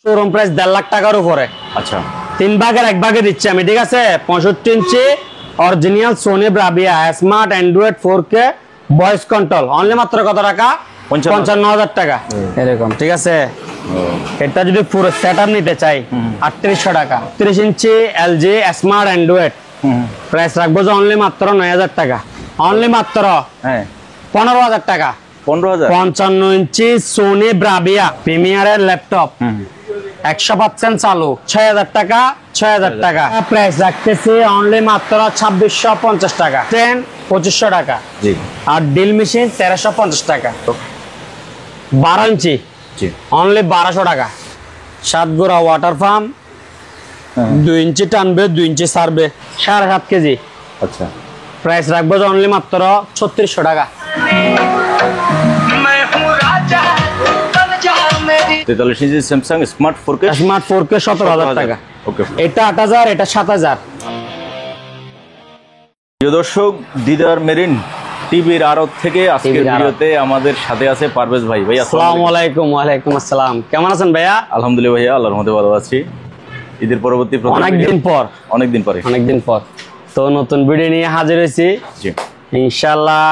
Showroom price 1.5 lakh টাকার উপরে। আচ্ছা 3 ভাগের 1 ভাগে দিচ্ছি আমি, ঠিক আছে। 65 inch original Sony Bravia smart Android 4K voice control, only মাত্র কত টাকা? 55,000 টাকা এরকম, ঠিক আছে। এটা যদি পুরো সেটআপ নিতে চাই 3800 টাকা। 30 ইঞ্চি এলজি স্মার্ট অ্যান্ড্রয়েড প্রাইস রাখবো যে অনলি মাত্র 9000 টাকা, অনলি মাত্র 15,000 টাকা। 15,000। 55 ইঞ্চি সোনি ব্রাভিয়া প্রিমিয়ারের ল্যাপটপ 100% চালু, 6000 টাকা। 6000 টাকা প্রাইস রাখতেছি অনলি মাত্র 2650 টাকা। 2500 টাকা জি। আর ড্রিল মেশিন 1350 টাকা। 12 ইঞ্চি জি অনলি 1200 টাকা। 7 গোড়া ওয়াটার পাম্প, 2 ইঞ্চি টানবে 2 ইঞ্চি সারবে, 7.5 কেজি। আচ্ছা প্রাইস রাখবো যে অনলি মাত্র 3600 টাকা। 43 ইঞ্চি Samsung smart 4K smart 4K 17,000 টাকা। ওকে। এটা 8000, এটা 7000। প্রিয় দর্শক, দিদার মেরিন টিভির আড়ত থেকে আজকের ভিডিওতে আমাদের সাথে আছে পারভেজ ভাই। ভাই আসসালামু আলাইকুম। ওয়ালাইকুম আসসালাম। কেমন আছেন ভাইয়া? আলহামদুলিল্লাহ ভাইয়া, আল্লাহর রহমতে ভালো আছি। ঈদের পরবর্তী অনেকদিন পর তো নতুন ভিডিও নিয়ে হাজির হয়েছি। জি ইনশাআল্লাহ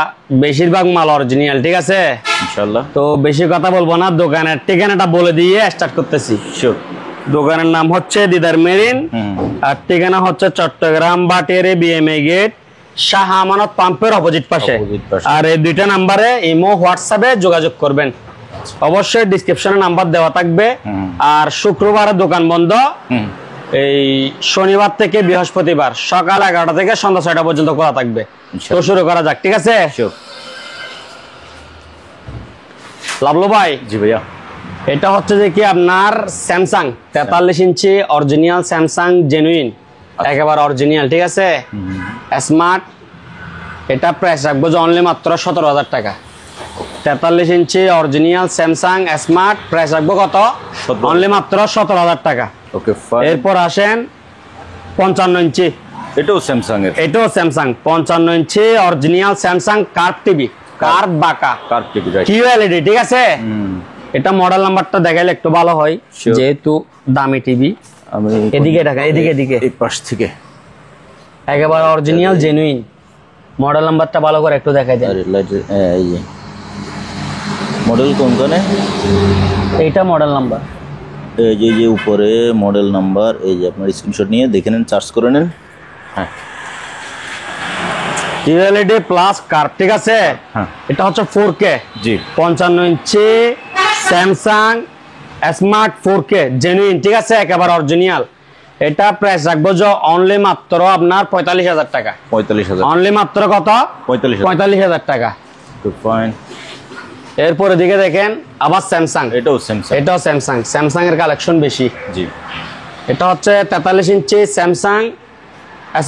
বেশিরভাগ মাল অরিজিনাল, ঠিক আছে ইনশাআল্লাহ। তো বেশি কথা বলবো না, দোকানের ঠিকানাটা বলে দিয়ে স্টার্ট করতেছি। শিওর। দোকানের নাম হচ্ছে দিদার মেরিন, আর ঠিকানা হচ্ছে চট্টগ্রাম বাটিয়ারি বিএমএ গেট, শাহ আমানত পাম্পের অপোজিট পাশে। আর এই দুইটা নাম্বারে ইমো হোয়াটসঅ্যাপে যোগাযোগ করবেন। অবশ্যই ডেসক্রিপশনে নাম্বার দেওয়া থাকবে। আর শুক্রবারে দোকান বন্ধ, এই শনিবার থেকে বৃহস্পতিবার সকাল 11টা থেকে সন্ধ্যা 6টা পর্যন্ত খোলা থাকবে। তো শুরু করা যাক, ঠিক আছে। লাভলো ভাই। জি ভাইয়া। এটা হচ্ছে যে কি আপনার Samsung 43 inch original Samsung genuine, একেবারে অরিজিনাল, ঠিক আছে, স্মার্ট। এটা প্রাইস রাখবো যে অনলি মাত্র 17,000 টাকা। 43 inch original Samsung smart price রাখবো কত? অনলি মাত্র 17,000 টাকা। Okay fine. এরপর আসেন 55 ইঞ্চি, এটাও স্যামসাং এর। এটাও Samsung 55 inch original Samsung curve TV, curve বাঁকা কার্ভ টিভি, রাইট। কিউএলইডি, ঠিক আছে। এটা মডেল নাম্বারটা দেখাইলে একটু ভালো হয়, যেহেতু দামি টিভি। আমি এদিকে ঢাকা, এদিকে এই পাশ থেকে একেবারে অরিজিনাল জেনুইন। মডেল নাম্বারটা ভালো করে একটু দেখাই দেন। এই যে মডেল কোনখানে? এইটা মডেল নাম্বার, এই যে উপরে মডেল নাম্বার, এই যে আপনার স্ক্রিনশট নিয়ে দেখে নেন, সার্চ করে নেন। হ্যাঁ, কিউএলইডি প্লাস কার্ভ, ঠিক আছে। হ্যাঁ, এটা হচ্ছে 4K। জি। 55 ইঞ্চি স্যামসাং স্মার্ট 4K জেনুইন, ঠিক আছে, একেবারে অরিজিনাল। এটা প্রাইস রাখবো যে অনলি মাত্র আপনার 45,000 টাকা। 45,000। অনলি মাত্র কত? 45,000 টাকা। ফাইন। এরপরে দিকে দেখেন আবার স্যামসাং, এটাও স্যামসাং। এটাও স্যামসাং। স্যামসাং এর কালেকশন বেশি। জি। এটা হচ্ছে 43 ইঞ্চি স্যামসাং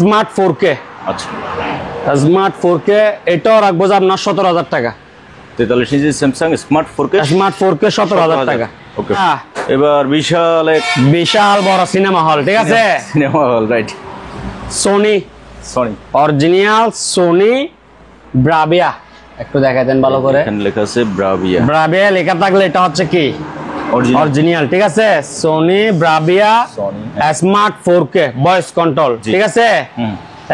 স্মার্ট 4K। আচ্ছা, স্মার্ট 4K এটাও রাখবো যে আপনার 17,000 টাকা। 43 ইঞ্চি Samsung smart 4K, smart 4K 17,000 টাকা। ওকে। এবার বিশাল বড় সিনেমা হল, ঠিক আছে, cinema hall, right. Sony original Sony Bravia, একটু দেখাই দেন ভালো করে। এখানে লেখা আছে ব্রাভিয়া। ব্রাভিয়া লেখা থাকলে এটা হচ্ছে কি অরিজিনাল, ঠিক আছে। Sony Bravia smart 4K voice control, ঠিক আছে,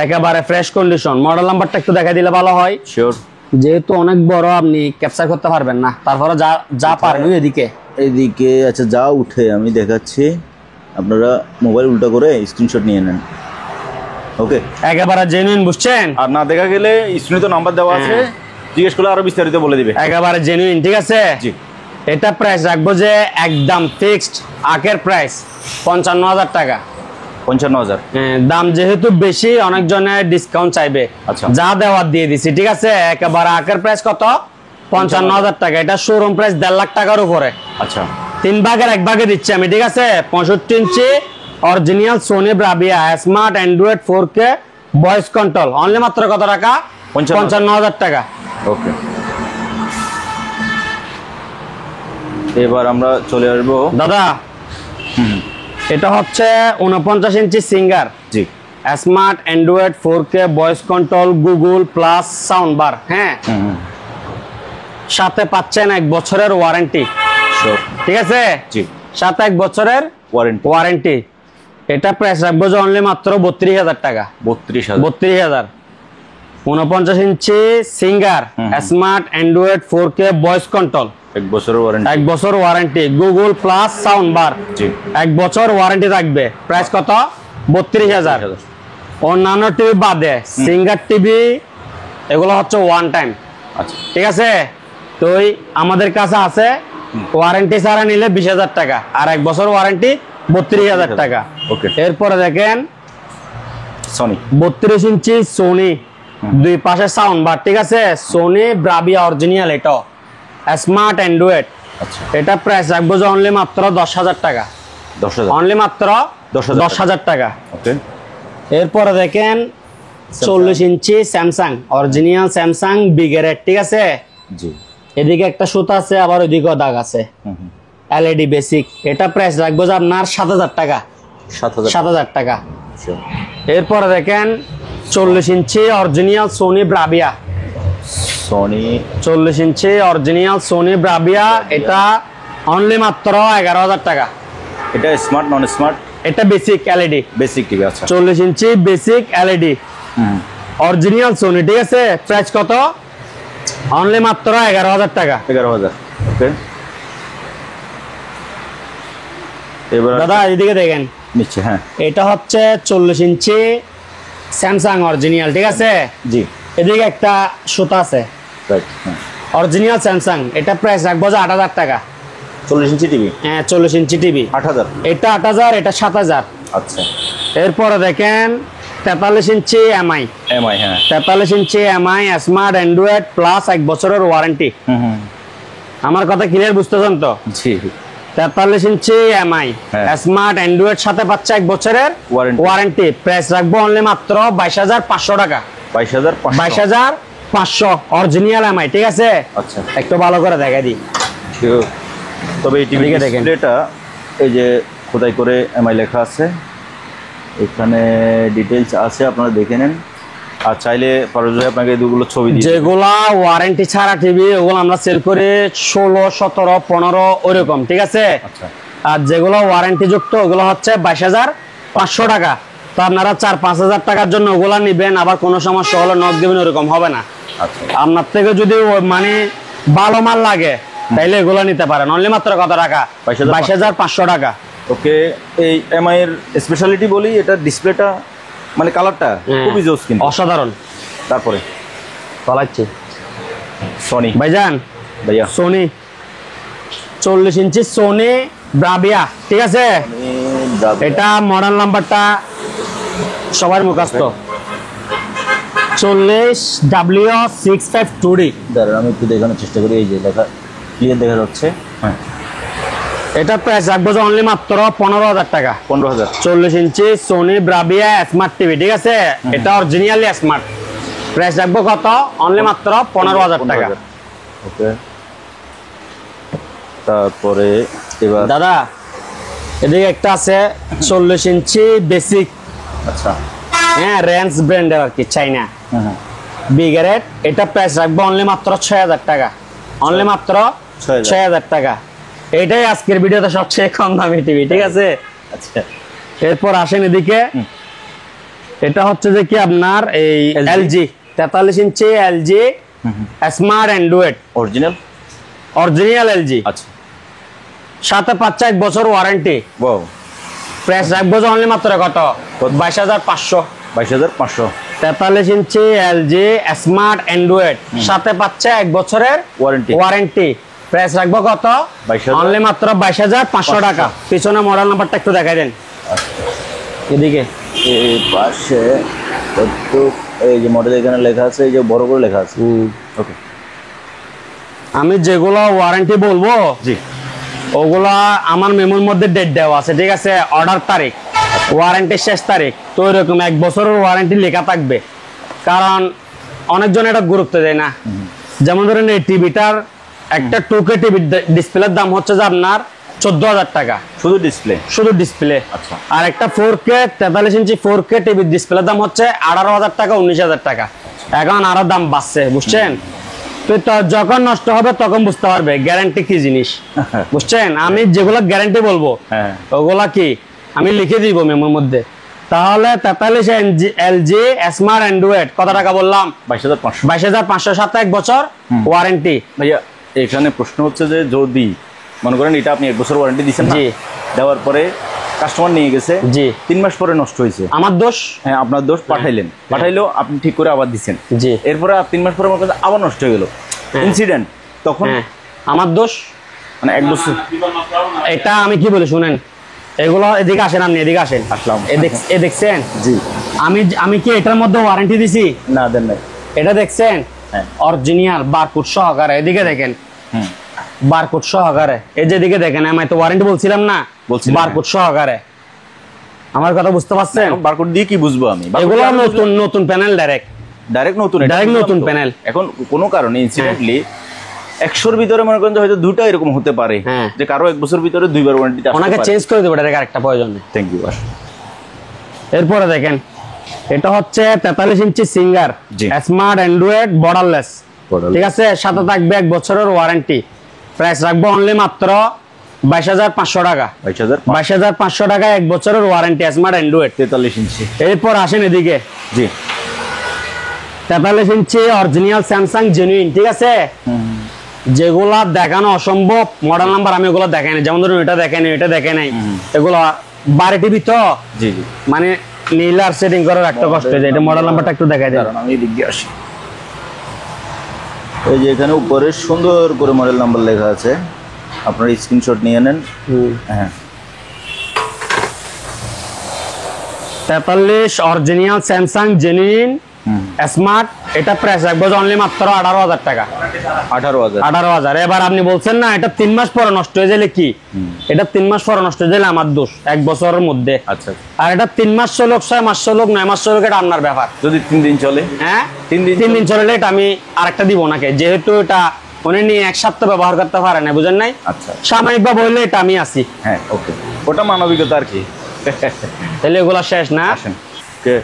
একেবারে ফ্রেশ কন্ডিশন। মডেল নাম্বারটা একটু দেখাই দিলে ভালো হয়। শিওর। যেহেতু অনেক বড় আপনি ক্যাপচার করতে পারবেন না, তারপরে যা পারবেন এদিকে আচ্ছা যা উঠে আমি দেখাচ্ছি, আপনারা মোবাইল উল্টা করে স্ক্রিনশট নিয়ে নেন। ওকে, একেবারে জেনুইন, বুঝছেন। আর না দেখা গেলে স্ক্রিনে তো নাম্বার দেওয়া আছে, জিজ্ঞেস করলে আরো বিস্তারিত বলে দিবে। একেবারে জেনুইন, ঠিক আছে। জি। এটা প্রাইস রাখবো যে একদম ফিক্সড আখের প্রাইস 55,000 টাকা। 55,000। দাম যেহেতু বেশি, অনেকজনে ডিসকাউন্ট চাইবে। আচ্ছা, যা দেওয়ার দিয়ে দিছি, ঠিক আছে। একেবারে আখের প্রাইস কত? 55,000 টাকা। এটা শোরুম প্রাইস 1.5 লাখ টাকার উপরে। আচ্ছা, 3 ভাগের 1 ভাগে দিচ্ছি আমি, ঠিক আছে। 65 inch original Sony Bravia smart Android 4K voice control, only মাত্র কত টাকা? 55,000 টাকা। ওকে। এবার আমরা চলে আসবো দাদা, এটা হচ্ছে 49 ইঞ্চি সিঙ্গার, জি, smart Android 4K voice control Google plus sound bar. হ্যাঁ, সাথে পাচ্ছেন 1 বছরের ওয়ারেন্টি, ঠিক আছে। জি। সাথে 1 বছরের ওয়ারেন্টি। ওয়ারেন্টি। এটা প্রাইস রাখবো যে অনলি মাত্র 32,000 টাকা। 32,000। 32,000। 49 ইঞ্চি Singer smart Android 4K voice control, 1 বছরের ওয়ারেন্টি। 1 বছর warranty, Google plus sound bar, জি। 1 বছর ওয়ারেন্টি থাকবে। প্রাইস কত? 32,000। অন্যান্য টিভি বাদে সিঙ্গার টিভি এগুলো হচ্ছে ওয়ান টাইম। আচ্ছা ঠিক আছে, তো আমাদের কাছে আছে ওয়ারেন্টি ছাড়া নিলে 20,000 টাকা, আর 1 বছর ওয়ারেন্টি 32,000 টাকা। ওকে। এরপরে দেখেন সনি 32 ইঞ্চি সোনি, দুই পাশে সাউন্ড বার। ঠিক আছে, সোনি ব্রাভিয়া অরিজিনাল, এটা স্মার্ট অ্যান্ড্রয়েড। আচ্ছা এটা প্রাইস রাখবো যে অনলি মাত্র 10,000 টাকা। 10,000। অনলি মাত্র 10,000 টাকা। ওকে। এরপরে দেখেন 40 ইঞ্চি স্যামসাং অরিজিনাল স্যামসাং বিগেরেট। ঠিক আছে, জি। এদিকে একটা সুতা আছে, আবার ওইদিকেও দাগ আছে, এলইডি বেসিক। এটা প্রাইস রাখবো যে আপনার 7,000 টাকা। 7,000 টাকা। এরপরে দেখেন 40 ইঞ্চি অরিজিনাল সোনি ব্রাভিয়া, সনি 40 ইঞ্চি অরিজিনাল সোনি ব্রাভিয়া। এটা অনলি মাত্র 11,000 টাকা। এটা স্মার্ট নন স্মার্ট? এটা বেসিক এলইডি, বেসিক টিভি। আচ্ছা 40 ইঞ্চি বেসিক এলইডি অরিজিনাল সোনি। ঠিক আছে, প্রাইস কত? অনলি মাত্র 11,000 টাকা। 11,000। ওকে। এবার দাদা এদিকে দেখেন, নিচে, হ্যাঁ এটা হচ্ছে 40 ইঞ্চি স্যামসাং অরিজিনাল। ঠিক আছে, জি। এদিকে একটা সুতা আছে, রাইট, হ্যাঁ। Original Samsung. এটা প্রাইস রাখবো যে 8,000 টাকা। 40 ইঞ্চি টিভি? হ্যাঁ 40 ইঞ্চি টিভি। 8,000। এটা 8,000, এটা 7,000। আচ্ছা। এরপরে দেখেন 43 ইঞ্চি এমআই, এমআই, হ্যাঁ। 43 ইঞ্চি এমআই স্মার্ট অ্যান্ড্রয়েড প্লাস 1 বছরের ওয়ারেন্টি। আমার কথা ক্লিয়ার বুঝতেছেন তো? জি। 43 ইঞ্চি এমআই স্মার্ট অ্যান্ড্রয়েড সাথে পাচ্ছে 1 বছরের ওয়ারেন্টি। প্রাইস রাখবো অনলি মাত্র 22,500 টাকা। 22,500 অরিজিনাল এমআই। ঠিক আছে, আচ্ছা একটু ভালো করে দেখাই দিই। তবে এই টিভি ডিসপ্লেটা এই যে খোদাই করে এমআই লেখা আছে, এখানে ডিটেইলস আছে, আপনারা দেখে নেন। আর চাইলে পারভেজ ভাই আপনাকে দুগুলো ছবি দিয়ে, যেগুলা ওয়ারেন্টি ছাড়া টিভি ওগুলো আমরা সেল করি 16, 17, 15 ওরকম। ঠিক আছে, আচ্ছা। আর যেগুলো ওয়ারেন্টি যুক্ত ওগুলো হচ্ছে 22,500 টাকা। তো আপনারা 4-5,000 টাকার জন্য ওগুলা নিবেন, আবার কোনো সমস্যা হলে নক দিবেন, ওরকম হবে না। আচ্ছা। আপনার থেকে যদি মানে ভালো মাল লাগে তাইলে এগুলো নিতে পারেন। অনলি মাত্র কত টাকা? 22,500 টাকা। ওকে। এই এমআই এর স্পেশালিটি বলি, এটা ডিসপ্লেটা মানে কালারটা খুবই জোস, কিন্তু অসাধারণ। তারপরে চালাচ্ছি সনি ভাইজান, ভাইয়া সোনি 40 ইঞ্চি সোনি ব্রাভিয়া। ঠিক আছে, এটা মডেল নাম্বারটা সবার মুখস্থ, 40W652D। দাঁড়ান আমি একটু দেখানোর চেষ্টা করি। এই যে লেখা ক্লিয়ার দেখা যাচ্ছে, হ্যাঁ। এটা প্রাইস রাখবো যে অনলি মাত্র 15,000 টাকা। 15,000। 40 ইঞ্চি সোনি ব্রাভিয়া স্মার্ট টিভি। ঠিক আছে, এটা অরিজিনালি স্মার্ট। প্রাইস রাখবো কত? অনলি মাত্র 15,000 টাকা। ওকে। তারপরে এবার দাদা এদিকে একটা আছে 40 ইঞ্চি বেসিক, আচ্ছা, হ্যাঁ রেঞ্জ ব্র্যান্ডের আর কি, চাইনা হ্যাঁ বিগারেট। এটা প্রাইস রাখবো অনলি মাত্র 6,000 টাকা। অনলি মাত্র 6,000 টাকা। এটাই আজকের ভিডিওতে সবচেয়ে কম দামি টিভি। ঠিক আছে, আচ্ছা। এরপর আসেন এদিকে, এটা হচ্ছে যে কি আপনার এই এলজি 43 ইঞ্চি LG smart android original LG. আচ্ছা। সাথে পাচ্ছে 1 বছর ওয়ারেন্টি। ওয়াও। প্রাইস রাখবো যে অনলি মাত্র কত? 22,500। 22,500। 43 ইঞ্চি এলজি স্মার্ট অ্যান্ড্রয়েড সাথে পাচ্ছে 1 বছরের ওয়ারেন্টি। প্রাইস রাখবো কত? অনলি মাত্র 22,500 টাকা। পিছনে মডেল নাম্বারটা একটু দেখাই দেন। এদিকে এই পাশে একটু এই যে মডেল এখানে লেখা আছে, এই যে বড় করে লেখা আছে। ওকে। আমি যেগুলো ওয়ারেন্টি বলবো জি, ওগুলা আমার মেমোর মধ্যে ডেট দেওয়া আছে। ঠিক আছে, অর্ডার তারিখ, ওয়ারেন্টির শেষ তারিখ, তো এরকম 1 বছরের ওয়ারেন্টি লেখা থাকবে। কারণ অনেকজন এটা গুরুত্ব দেয় না। যেমন ধরেন এই টিভিটার একটা 2K টিভির ডিসপ্লের দাম হচ্ছে যে আপনার 14,000 টাকা, শুধু ডিসপ্লে। আচ্ছা। আর একটা 4K 43 ইঞ্চি 4K টিভির ডিসপ্লের দাম হচ্ছে 18,000 টাকা, 19,000 টাকা। এখন আরো দাম বাড়ছে, বুঝছেন? তো যখন নষ্ট হবে তখন বুঝতে পারবে গ্যারান্টি কি জিনিস, বুঝছেন? আমি যেগুলো গ্যারান্টি বলবো হ্যাঁ ওগুলা কি আমি লিখে দিব মেমোর মধ্যে। তাহলে 43 এলজি স্মার্ট অ্যান্ড্রয়েড কত টাকা বললাম? 22,500। 22,500 সাথে 1 বছর ওয়ারেন্টি। ভাইয়া এখানে প্রশ্ন হচ্ছে যে যদি মনে করেন এটা আপনি 1 বছর ওয়ারেন্টি দিচ্ছেন না, জি। দেওয়ার পরে কাস্টমার নিয়ে গেছে, জি। 3 মাস পরে নষ্ট হয়েছে, আমার দোষ? হ্যাঁ আপনার দোষ, পাঠাইলেন, পাঠাইলেও আপনি ঠিক করে আবার দিচ্ছেন, জি। এরপরে 3 মাস পরে মনে করেন আবার নষ্ট হয়ে গেল, ইনসিডেন্ট, তখন হ্যাঁ আমার দোষ। মানে 1 বছর। এটা আমি কি বলি শুনেন, এগুলো এদিকে আসেন, আপনি এদিকে আসেন। আসলাম। এ দেখছেন? জি। আমি কি এটার মধ্যে ওয়ারেন্টি দিছি? না দেন নাই। এটা দেখছেন? হ্যাঁ। অরিজিনাল বারকোড সহকারে, এদিকে দেখেন হুম। বারকোড সহকারে, এই যে এদিকে দেখেন, আমি তো ওয়ারেন্টি বলছিলাম না, বলছিলেন, বারকোড সহকারে। আমার কথা বুঝতে পারছেন? বারকোড দিয়ে কি বুঝবো আমি? এগুলো নতুন প্যানেল, ডাইরেক্ট নতুন, ডাইরেক্ট নতুন প্যানেল। এখন কোনো কারণে ইনসিডেন্টলি 100-র ভিতরে মনে করেন যে হয়তো 2টা এরকম হতে পারে হ্যাঁ। যে কারো 1 বছর ভিতরে 2বার ওয়ারেন্টি আসতে পারে। ওনাকে চেঞ্জ করে দেবো, এটা আরেকটা প্রয়োজন নেই। Thank you. এরপরে দেখেন, এটা হচ্ছে 43 ইঞ্চি সিঙ্গার জি। স্মার্ট অ্যান্ড্রয়েড বর্ডারলেস, ঠিক আছে? সাথে থাকবে 1 বছরের ওয়ারেন্টি। প্রাইস রাখবো অনলি মাত্র 22,500 টাকা। 22,500 টাকা 1 বছরের ওয়ারেন্টি স্মার্ট অ্যান্ড্রয়েড। 43 ইঞ্চি। এরপর আসেন এদিকে, জি। 43 ইঞ্চি অরিজিনাল স্যামসাং জেনুইন, ঠিক আছে? যেগুলা দেখানো অসম্ভব মডেল নাম্বার আমি ওগুলো দেখাই না, যেমন ধরুন এটা দেখেন, এটা দেখে নাই, এগুলো বারে টিভি তো, জি জি, মানে নীলার সেটিং করে রাখতে কষ্ট হয়ে যায়। এটা মডেল নাম্বারটা একটু দেখাই দেন। কারণ আমি এদিক দিয়ে আসি। এই যে এখানে উপরে সুন্দর করে মডেল নাম্বার লেখা আছে, আপনারা স্ক্রিনশট নিয়ে নেন। হ্যাঁ, 43 অরিজিনাল স্যামসাং জেনুইন স্মার্ট, এটা প্রাইস রাখবো অনলি মাত্র 18,000 টাকা। 18,000। এবার আপনি বলছেন না এটা 3 মাস পরে নষ্ট হয়ে গেলে কি, এটা 3 মাস পরে নষ্ট হয়ে গেলে আমার দোষ 1 বছরের মধ্যে। আচ্ছা। আর এটা 3 মাস চলুক, 6 মাস চলুক, 9 মাস চলুক, এটা আপনার ব্যাপার। যদি 3 দিন চলে, হ্যাঁ 3 দিন চলে এটা আমি আরেকটা দিব নাকি, যেহেতু এটা উনি নিয়ে 1 সপ্তাহ ব্যবহার করতে পারে না, বুঝেন নাই? আচ্ছা, সাময়িকভাবে বললে এটা আমি আছি। হ্যাঁ ওকে, ওটা মানবিকতা আর কি। তাহলে এগুলো শেষ না? আসেন। ওকে,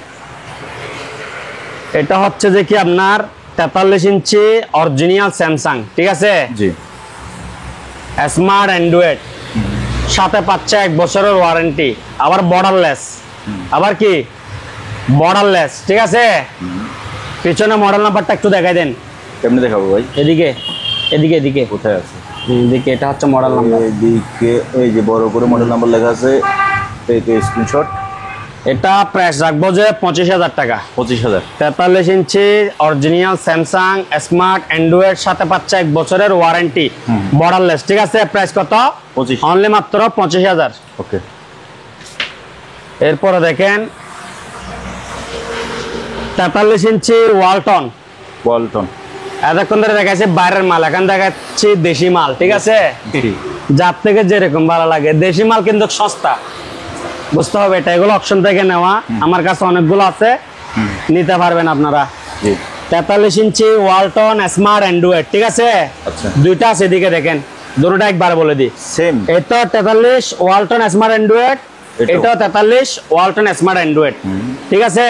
এটা হচ্ছে যে কি আপনার 43 ইঞ্চি অরিজিনাল স্যামসাং, ঠিক আছে? জি। স্মার্ট অ্যান্ড্রয়েড, সাথে পাচ্ছে 1 বছরের ওয়ারেন্টি, আবার বর্ডারলেস, আবার কি বর্ডারলেস, ঠিক আছে? পিছনে মডেল নাম্বারটা একটু দেখাই দেন। কেমনে দেখাবো ভাই? এদিকে এদিকে এদিকে কোথায় আছে? এদিকে, এটা হচ্ছে মডেল নাম্বার। এদিকে এই যে বড় করে মডেল নাম্বার লেখা আছে, এই তো স্ক্রিনশট। এটা প্রাইস রাখবো যে 25,000 টাকা। 25,000। 43 inch original Samsung smart Android, সাথে পাচ্ছে 1 বছরের ওয়ারেন্টি, বর্ডারলেস, ঠিক আছে? প্রাইস কত? 25। অনলি মাত্র 25,000। ওকে। এরপরে দেখেন 43 ইঞ্চি ওয়ালটন। এতক্ষণ ধরে দেখাচ্ছে বাইরের মাল, এখন দেখাচ্ছি দেশি মাল, ঠিক আছে? যার থেকে যেরকম ভালো লাগে, দেশি মাল কিন্তু সস্তা, বুঝতে হবে এটা। এগুলো অপশন থেকে নেওয়া, আমার কাছে অনেকগুলো আছে, নিতে পারবেন আপনারা। 43 ইঞ্চি ওয়ালটন স্মার্ট অ্যান্ড্রয়েড, ঠিক আছে? আচ্ছা। দুইটা আছে, এদিকে দেখেন, দুটোটা একবার বলে দিই। সেম। এটা 43 ওয়ালটন স্মার্ট অ্যান্ড্রয়েড, এটা 43 ওয়ালটন স্মার্ট অ্যান্ড্রয়েড, ঠিক আছে?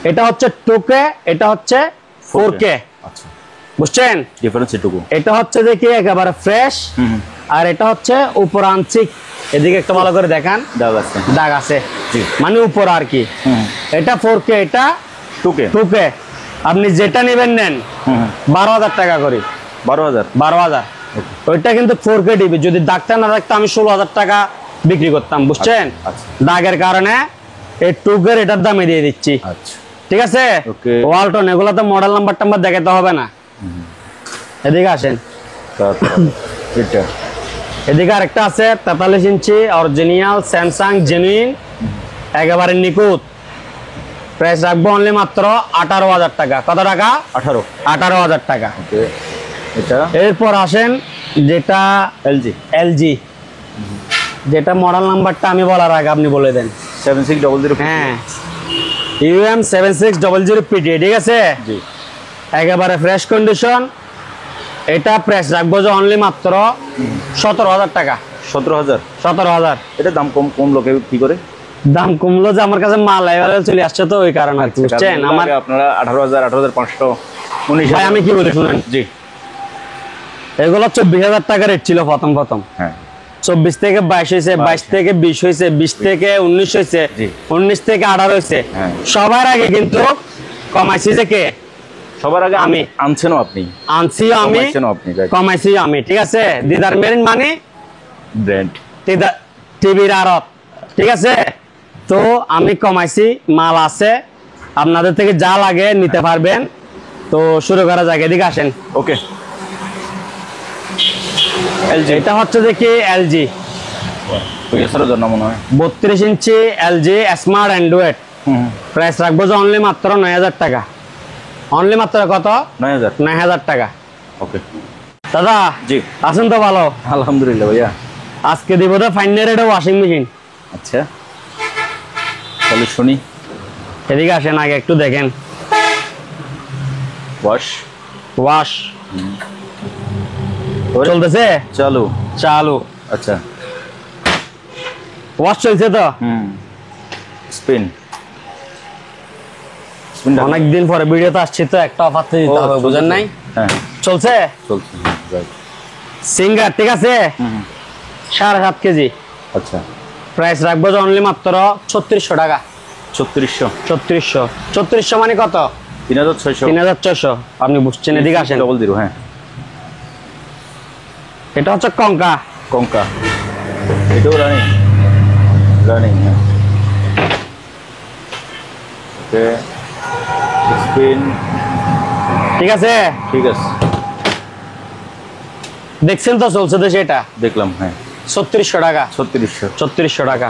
এটা হচ্ছে 2K, এটা হচ্ছে 4K। আচ্ছা, বুঝছেন ডিফারেন্স এটুকু? এটা হচ্ছে যে কি একেবারে ফ্রেশ, আর এটা হচ্ছে উপর আংশিক, এদিকে একটু ভালো করে দেখান, দাগ আছে, মানে উপর আর কি। এটা 4K, এটা 2K। আপনি যেটা নেবেন নেন, 12,000 টাকা করে। 12,000। ওইটা কিন্তু 4K টিভি, যদি দাগটা না থাকতো আমি 16,000 টাকা বিক্রি করতাম, বুঝছেন? দাগের কারণে এই 2K এটার দামে দিয়ে দিচ্ছি, ঠিক আছে? ওয়ালটন, এগুলো তো মডেল নাম্বার টাম্বার দেখাতে হবে না। এদিকে আসেন, এদিকে আরেকটা আছে 43 ইঞ্চি অরিজিনাল স্যামসাং জেনুইন, একেবারে নিখুঁত, প্রাইস রাখবো অনলি মাত্র 18,000 টাকা। কত টাকা? 18,000 টাকা। এরপর আসেন যেটা এলজি, যেটা মডেল নাম্বারটা আমি বলার আগে আপনি বলে দেন। 7600। হ্যাঁ, UM 7600 PT, ঠিক আছে? একেবারে ফ্রেশ কন্ডিশন। এটা প্রাইস রাখবো যে অনলি মাত্র 17,000 টাকা। 17,000। এটা দাম কম লোকে কি করে? দাম কমলো যে আমার কাছে মাল অ্যাভেলেবল চলে আসছে, তো ওই কারণে আর কি, বুঝছেন? আমার আপনারা 18,000, 18,500, 19,000। ভাই আমি কি বলি শুনেন, জি, এগুলো 24,000 টাকা রেট ছিল প্রথম হ্যাঁ 24 থেকে 22 হয়েছে, 22 থেকে 20 হয়েছে, 20 থেকে 19 হয়েছে, জি। 19 থেকে 18 হয়েছে। হ্যাঁ। সবার আগে কিন্তু কমাইছি যে কে? সবার আগে আমি। আনছেনও আপনি, আনছিও আমি, কমাইছেনও আপনি, right? কমাইছি আমি, ঠিক আছে। দিদার মেরিন মানে ব্র্যান্ড। টিভির আড়ত, ঠিক আছে। তো আমি কমাইছি, মাল আছে, আপনাদের থেকে যা লাগে নিতে পারবেন। তো শুরু করা যাক, এদিকে আসেন। ওকে, এলজি এটা হচ্ছে যে কি এলজি এছাড়া জন্য মনে হয় 32 ইঞ্চি এলজি স্মার্ট অ্যান্ড্রয়েড। প্রাইস রাখবো যে অনলি মাত্র 9,000 টাকা। অনলি মাত্র কত? 9,000। 9,000 টাকা। ওকে দাদা জি, আছেন তো ভালো? আলহামদুলিল্লাহ ভাইয়া। আজকে দিব তো ফাইনাল রেটে ওয়াশিং মেশিন। আচ্ছা তাহলে শুনি। এদিকে আসেন, আগে একটু দেখেন। ওয়াশ ওয়াশ চলতেছে, চালু। চালু। আচ্ছা ওয়াশ চলছে তো। স্পিন অনেকদিন পরে ভিডিওতে আসছি তো, একটা অফার দিতে হবে, বুঝেন নাই? হ্যাঁ চলছে চলছে, রাইট। সিঙ্গার, ঠিক আছে। 7.5 কেজি। আচ্ছা প্রাইস রাখবো যে অনলি মাত্র 3600 টাকা। 3600। 3400 মানে কত? 3600। 3600। আপনি বুঝছেন, এদিকে আসেন। ডবল জিরো, হ্যাঁ। এটা হচ্ছে কঙ্কা। কঙ্কা, এটাও রানিং, রানিং, হ্যাঁ। ওকে, স্পিন, ঠিক আছে। ঠিক আছে, দেখছেন তো চলছে তো সেটা। দেখলাম, হ্যাঁ। 3600 টাকা। 3600। 3600 টাকা।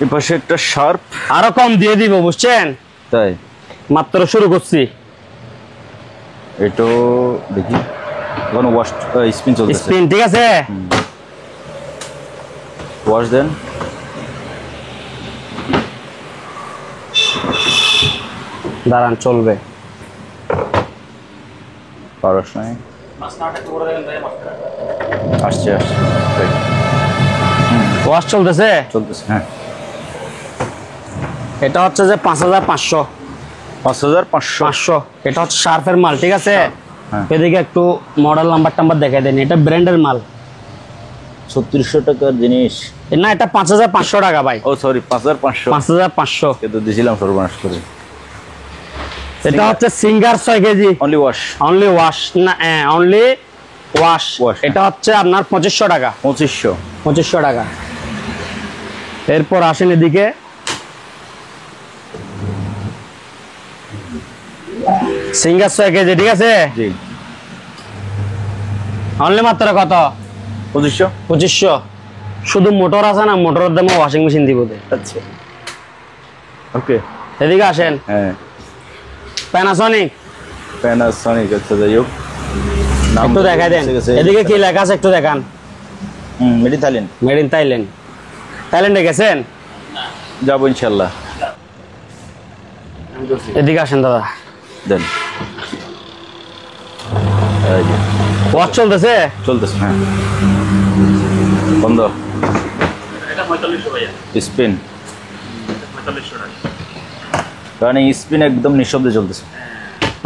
এই পাশে একটা শার্প, আরো কম দিয়ে দিব, বুঝছেন। তাই মাত্র শুরু করছি। এটাও দেখি, এখন ওয়াশ স্পিন চলতেছে। স্পিন, ঠিক আছে। ওয়াশ দেন। দাঁড়ান, চলবে। পারস নাই, আসছে আসছে, right, ওয়াশ চলতেছে। চলতেছে, হ্যাঁ। এটা হচ্ছে যে 5500। 5500। 500। এটা হচ্ছে শার্পের মাল, ঠিক আছে। হ্যাঁ। এদিকে একটু মডেল নাম্বার দেখাই দেন। এটা ব্র্যান্ডের মাল। 3600 টাকার জিনিস না, এটা 5500 টাকা ভাই। ও সরি, 5500। 5500। কিন্তু দিছিলাম সর্বনাশ করে। এটা হচ্ছে singer 6 KG. Only wash. Only wash না, অনলি ওয়াশ। Wash, এটা হচ্ছে আপনার 2500 টাকা। 2500। 2500 টাকা। এরপর আসেন এদিকে। সিঙ্গার 6 কেজি, ঠিক আছে। জি, অনলি মাত্র কত? 2500। 2500। শুধু মোটর আছে না, মোটরের দামে ওয়াশিং মেশিন দিব। আচ্ছা, ওকে, এদিকে আসেন। হ্যাঁ। প্যানাসনিক। প্যানাসনিক, আচ্ছা, যাই হোক, নাম একটু দেখাই দেন। এসে গেছে। এদিকে কি লেখা আছে একটু দেখান। Made in Thailand. Made in Thailand. থাইল্যান্ডে গেছেন? যাবো ইনশাল্লাহ। এদিকে আসেন দাদা। দেন, এই যে, ওয়াশ চলতেছে। চলতেছে, হ্যাঁ। বন্ধ। স্পিন, রানিং স্পিন, একদম নিঃশব্দে চলতেছে।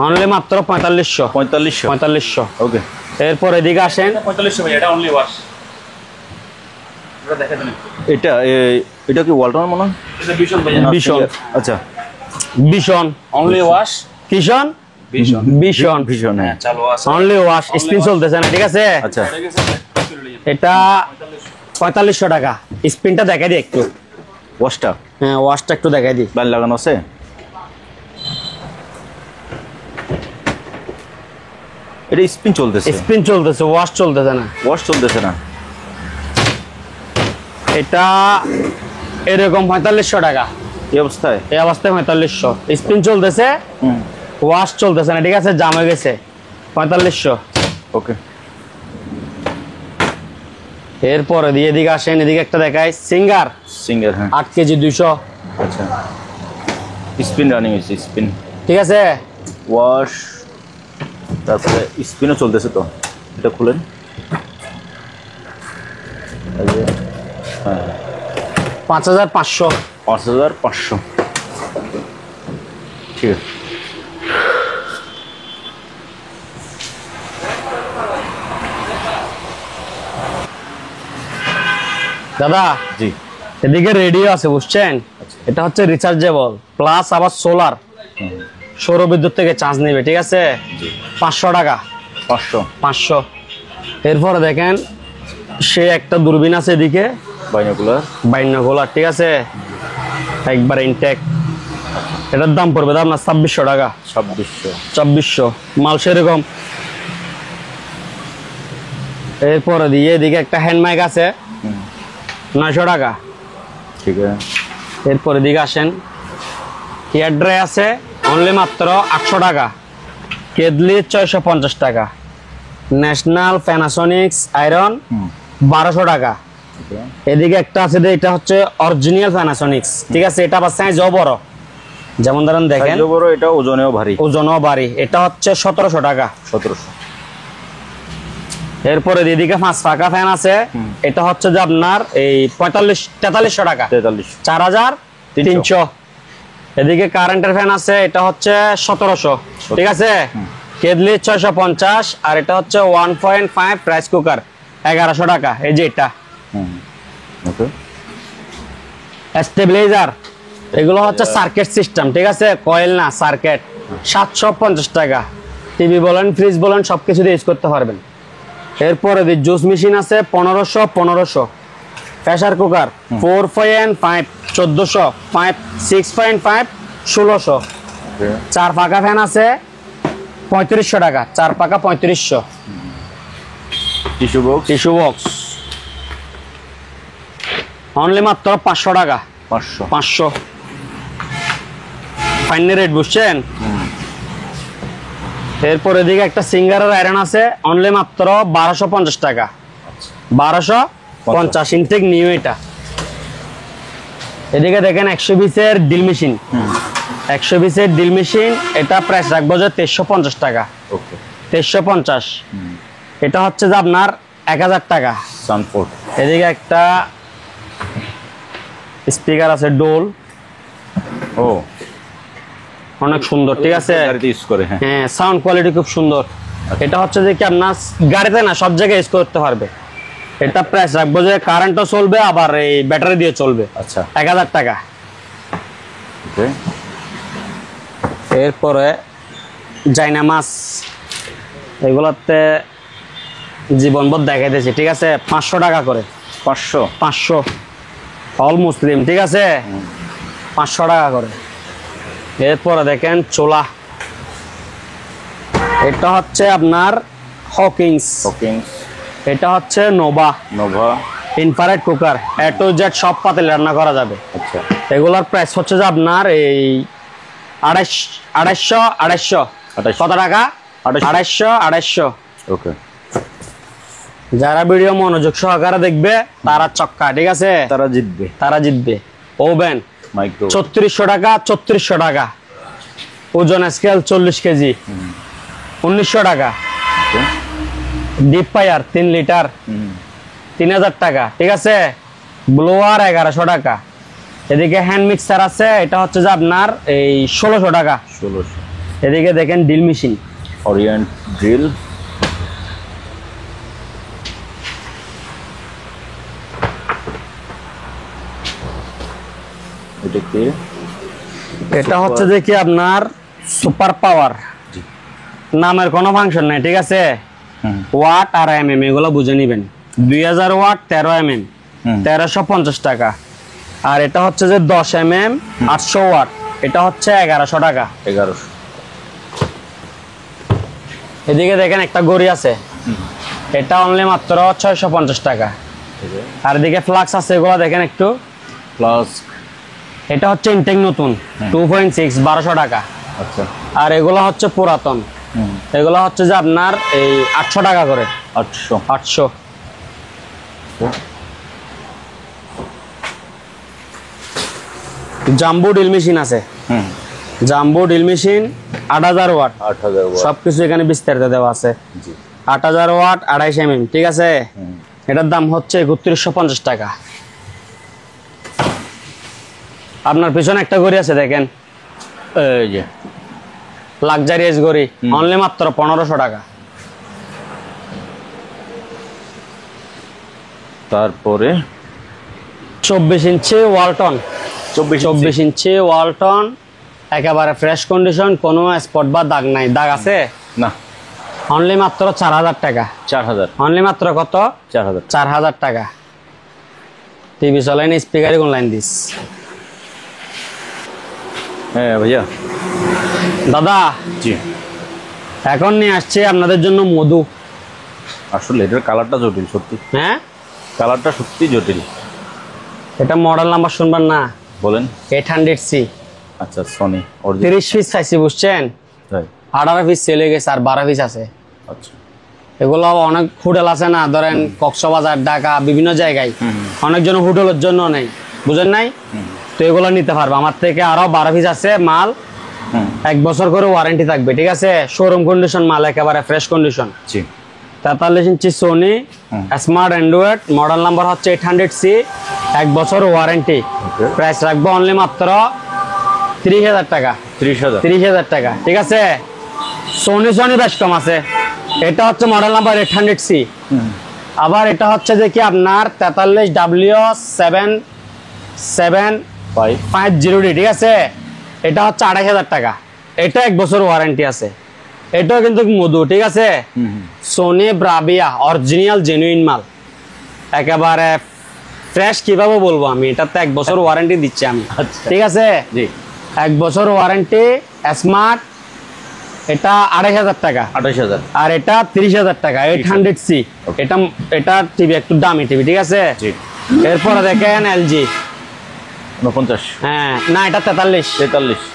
অনলি মাত্র 4500। 4500। 4500। ওকে, এরপর এদিকে আসেন। 4500 ভাই, এটা অনলি ওয়াশ। এটা দেখে দেন। এটা এটা কি ওয়ালটন মনে হয়? এটা ভীষণ ভাই। না, ভীষণ। সিঙ্গার। আচ্ছা, ভীষণ। Only wash. কিষণ। ভীষণ। ভীষণ। ভীষণ, হ্যাঁ। চালু আছে। Only wash. স্পিন চলতেছে না, ঠিক আছে। আচ্ছা, ঠিক আছে, চলে নিন। এটা 4500 টাকা। স্পিনটা দেখাই দিই একটু। ওয়াশটা হ্যাঁ, ওয়াশটা একটু দেখাই দিই। বাইরে লাগানো আছে। এটা স্পিন চলতেছে, স্পিন চলতেছে, ওয়াশ চলতেছে না। ওয়াশ চলতেছে না। এটা এরকম 4500 টাকা। এই অবস্থায়, এই অবস্থায় 4500। স্পিন চলতেছে, ওয়াশ চলতেছে না, ঠিক আছে। জাম হয়ে গেছে। 4500। ওকে। এরপরে দিয়ে এদিকে আসেন। এদিকে একটা দেখাই, সিঙ্গার সিঙ্গার, হ্যাঁ। 8 কেজি 200, আচ্ছা, স্পিন রানিং হয়েছে, স্পিন, ঠিক আছে। ওয়াশ, তারপরে স্পিনও চলতেছে। তো এটা খুলেন, এই যে, হ্যাঁ, 5500। 5500। ঠিক আছে, দাদা জি এদিকে রেডিও আছে বুঝছেন, এটা হচ্ছে রিচার্জেবল প্লাস আবার সোলার, সৌর বিদ্যুৎ থেকে চার্জ নেবে, ঠিক আছে। 500 টাকা, 500 500। এরপরে দেখেন সে একটা দূরবীন আছে এদিকে, বাইনোকুলার, ঠিক আছে, একবার ইনটেক। এটার দাম পড়বে আপনার 2600 টাকা, 2600 মাল সেরকম। এরপরে দিয়ে এদিকে একটা হ্যান্ড মাইক আছে 900 টাকা, ঠিক আছে। এরপরে দিকে আসেন, হেয়ার ড্রাই আছে অনলি মাত্র 800 টাকা, কেদলি 650 টাকা, ন্যাশনাল প্যানাসোনিক্স আয়রন 1200 টাকা। এদিকে একটা আছে, এটা হচ্ছে অরিজিনাল প্যানাসোনিক্স, ঠিক আছে, এটা আবার সাইজও বড়, যেমন ধরেন দেখেন বড়, এটা ওজনেও ভারী, এটা হচ্ছে 1700 টাকা, 1700। এরপরে এদিকে 5 পাকা ফ্যান আছে, এটা হচ্ছে যে আপনার এই 4300 টাকা, 4300। এদিকে কারেন্টের ফ্যান আছে, এটা হচ্ছে 1700, ঠিক আছে, কেদলি 650, আর এটা হচ্ছে 1.5 রাইস কুকার 1100 টাকা। এই যে এটা ওকে, স্টেবিলাইজার, এগুলো হচ্ছে সার্কিট সিস্টেম, ঠিক আছে, কয়েল না, সার্কিট, 750 টাকা। টিভি বলেন, ফ্রিজ বলেন, সবকিছু দিয়ে ইউজ করতে পারবেন। এরপরে জুস মেশিন আছে 1500, প্রেসার কুকার 4.5 1400, 6.5 1600। 4 পাকা ফ্যান আছে 3500 টাকা, 4 পাকা 3500। টিস্যু বক্স অনলি মাত্র 500 টাকা, 500 ফাইন রেট বুঝছেন। এরপর এদিকে একটা সিঙ্গারের আয়রন আছে অনলি মাত্র 1250 টাকা, 1250 ইনটেক নিউ। এটা এদিকে দেখেন 120 এর ডিল মেশিন, 120 এর ডিল মেশিন, এটা প্রাইস রাখবো যে 2350 টাকা, 2350। এটা হচ্ছে যে আপনার 1000 টাকা। এদিকে একটা স্পিকার আছে ডোল, অনেক সুন্দর, ঠিক আছে, হ্যাঁ, সাউন্ড কোয়ালিটি খুব সুন্দর। এটা হচ্ছে যে কি আপনার গাড়িতে না, সব জায়গায় ইউজ করতে পারবে। এটা প্রাইস রাখবো যে কারেন্টও চলবে, আবার এই ব্যাটারি দিয়ে চলবে, 1000 টাকা। এরপরে জাইনামাস, এগুলোতে জীবনভর দেখাইতেছি, ঠিক আছে, 500 টাকা করে, 500 অল মুসলিম, ঠিক আছে, 500 টাকা করে। এরপরে দেখেন চোলা, এটা হচ্ছে আপনার হকিংস, এটা হচ্ছে Nova infrared cooker, A to Z সব পাতিল রান্না করা যাবে। এগুলোর প্রাইস হচ্ছে যে আপনার এই 250 কত টাকা, 250। ওকে, যারা ভিডিও মনোযোগ সহকারে দেখবে তারা চক্কা, ঠিক আছে, তারা জিতবে। ওভেন 3600 টাকা, 3400 টাকা, ওজন স্কেল 40 কেজি, 1900 টাকা। ডিপ ফায়ার 3 লিটার 3000 টাকা, ঠিক আছে, ব্লোয়ার 1100 টাকা। এদিকে হ্যান্ড মিক্সার আছে, এটা হচ্ছে যে আপনার এই 1600 টাকা। এদিকে দেখেন ড্রিল মেশিন, ওরিয়েন্ট ড্রিল, এটা হচ্ছে যে কি আপনার সুপার পাওয়ার, নামের কোনো ফাংশন নাই, ঠিক আছে, ওয়াট আর এমএম এগুলো বুঝে নিবেন। 2000 ওয়াট 13 এমএম 1350 টাকা। আর এটা হচ্ছে যে 10 এমএম 800 ওয়াট, এটা হচ্ছে 1100 টাকা। এদিকে দেখেন একটা গড়ি আছে, এটা অনলি মাত্র 650 টাকা। আর এদিকে ফ্লাক্স আছে, এগুলো দেখেন একটু, এটা হচ্ছে ইনটেক নতুন 2.6 1200 টাকা। আর এগুলো হচ্ছে পুরাতন, এগুলো হচ্ছে যে আপনার এই 800 টাকা করে, 800। জাম্বো ড্রিল মেশিন আছে, জাম্বো ড্রিল মেশিন 8000 ওয়াট, সবকিছু এখানে বিস্তারিত দেওয়া আছে। 8000 ওয়াট 28 এমএম, ঠিক আছে, এটার দাম হচ্ছে 3150 টাকা। আপনার পিছনে একটা ঘড়ি আছে দেখেন, এই যে লাক্সারিয়াস ঘড়ি, অনলি মাত্র 1500 টাকা। তারপরে 24 ইঞ্চি ওয়ালটন, 24 ইঞ্চি ওয়ালটন, একেবারে ফ্রেশ কন্ডিশন, কোনো স্পট বা দাগ নাই। দাগ আছে না, অনলি মাত্র 4000 টাকা। 4000, অনলি মাত্র কত? 4000, 4000 টাকা। টিভি চলেন, স্পিকারে কোন লাইন দিস? হ্যাঁ ভাইয়া। দাদা জি, এখন নিয়ে আসছে আপনাদের জন্য মধু। আসলে এটার কালারটা জটিল সত্যি, হ্যাঁ, কালারটা সত্যি জটিল। এটা মডেল নাম্বার শুনবেন না? বলেন। 800C। আচ্ছা, সনি 30 পিস চাইছি, বুঝছেন? তাই? 18 পিস চলে গেছে, আর 12 পিস আছে। আচ্ছা, এগুলো অনেক হোটেল আছে না, ধরেন কক্সবাজার, ঢাকা, বিভিন্ন জায়গায় অনেকজন হোটেলের জন্য নেই, বুঝেন নাই? তো এগুলো নিতে পারবে আমার থেকে। আরো 12 পিস আছে মাল, 1 বছর করে ওয়ারেন্টি থাকবে, ঠিক আছে? শোরুম কন্ডিশন মাল, একেবারে ফ্রেশ কন্ডিশন। জি। 43 ইঞ্চি Sony smart android, model number হচ্ছে 800C, 1 বছর ওয়ারেন্টি। প্রাইস রাখবো অনলি মাত্র 30,000 টাকা। 30,000, 30,000 টাকা, ঠিক আছে? সোনি বেশ কম আছে। এটা হচ্ছে মডেল নাম্বার 800C। আবার এটা হচ্ছে যে কি আপনার 43W7750D, ঠিক আছে? এটা হচ্ছে 28,000 টাকা। এটা 1 বছর ওয়ারেন্টি আছে। এটাও কিন্তু মধু, ঠিক আছে? সোনি ব্রাভিয়া অরিজিনাল জেনুইন মাল, একেবারে ফ্রেশ। কিভাবে বলবো আমি, এটাতে 1 বছর ওয়ারেন্টি দিচ্ছি আমি, ঠিক আছে? জি। 1 বছর ওয়ারেন্টি স্মার্ট। এটা 28,000 টাকা। 28,000, আর এটা 30,000 টাকা, 800C। এটা টিভি একটু দামি টিভি, ঠিক আছে? জি। এরপরে দেখেন এলজি। 49, হ্যাঁ, না, এটা 43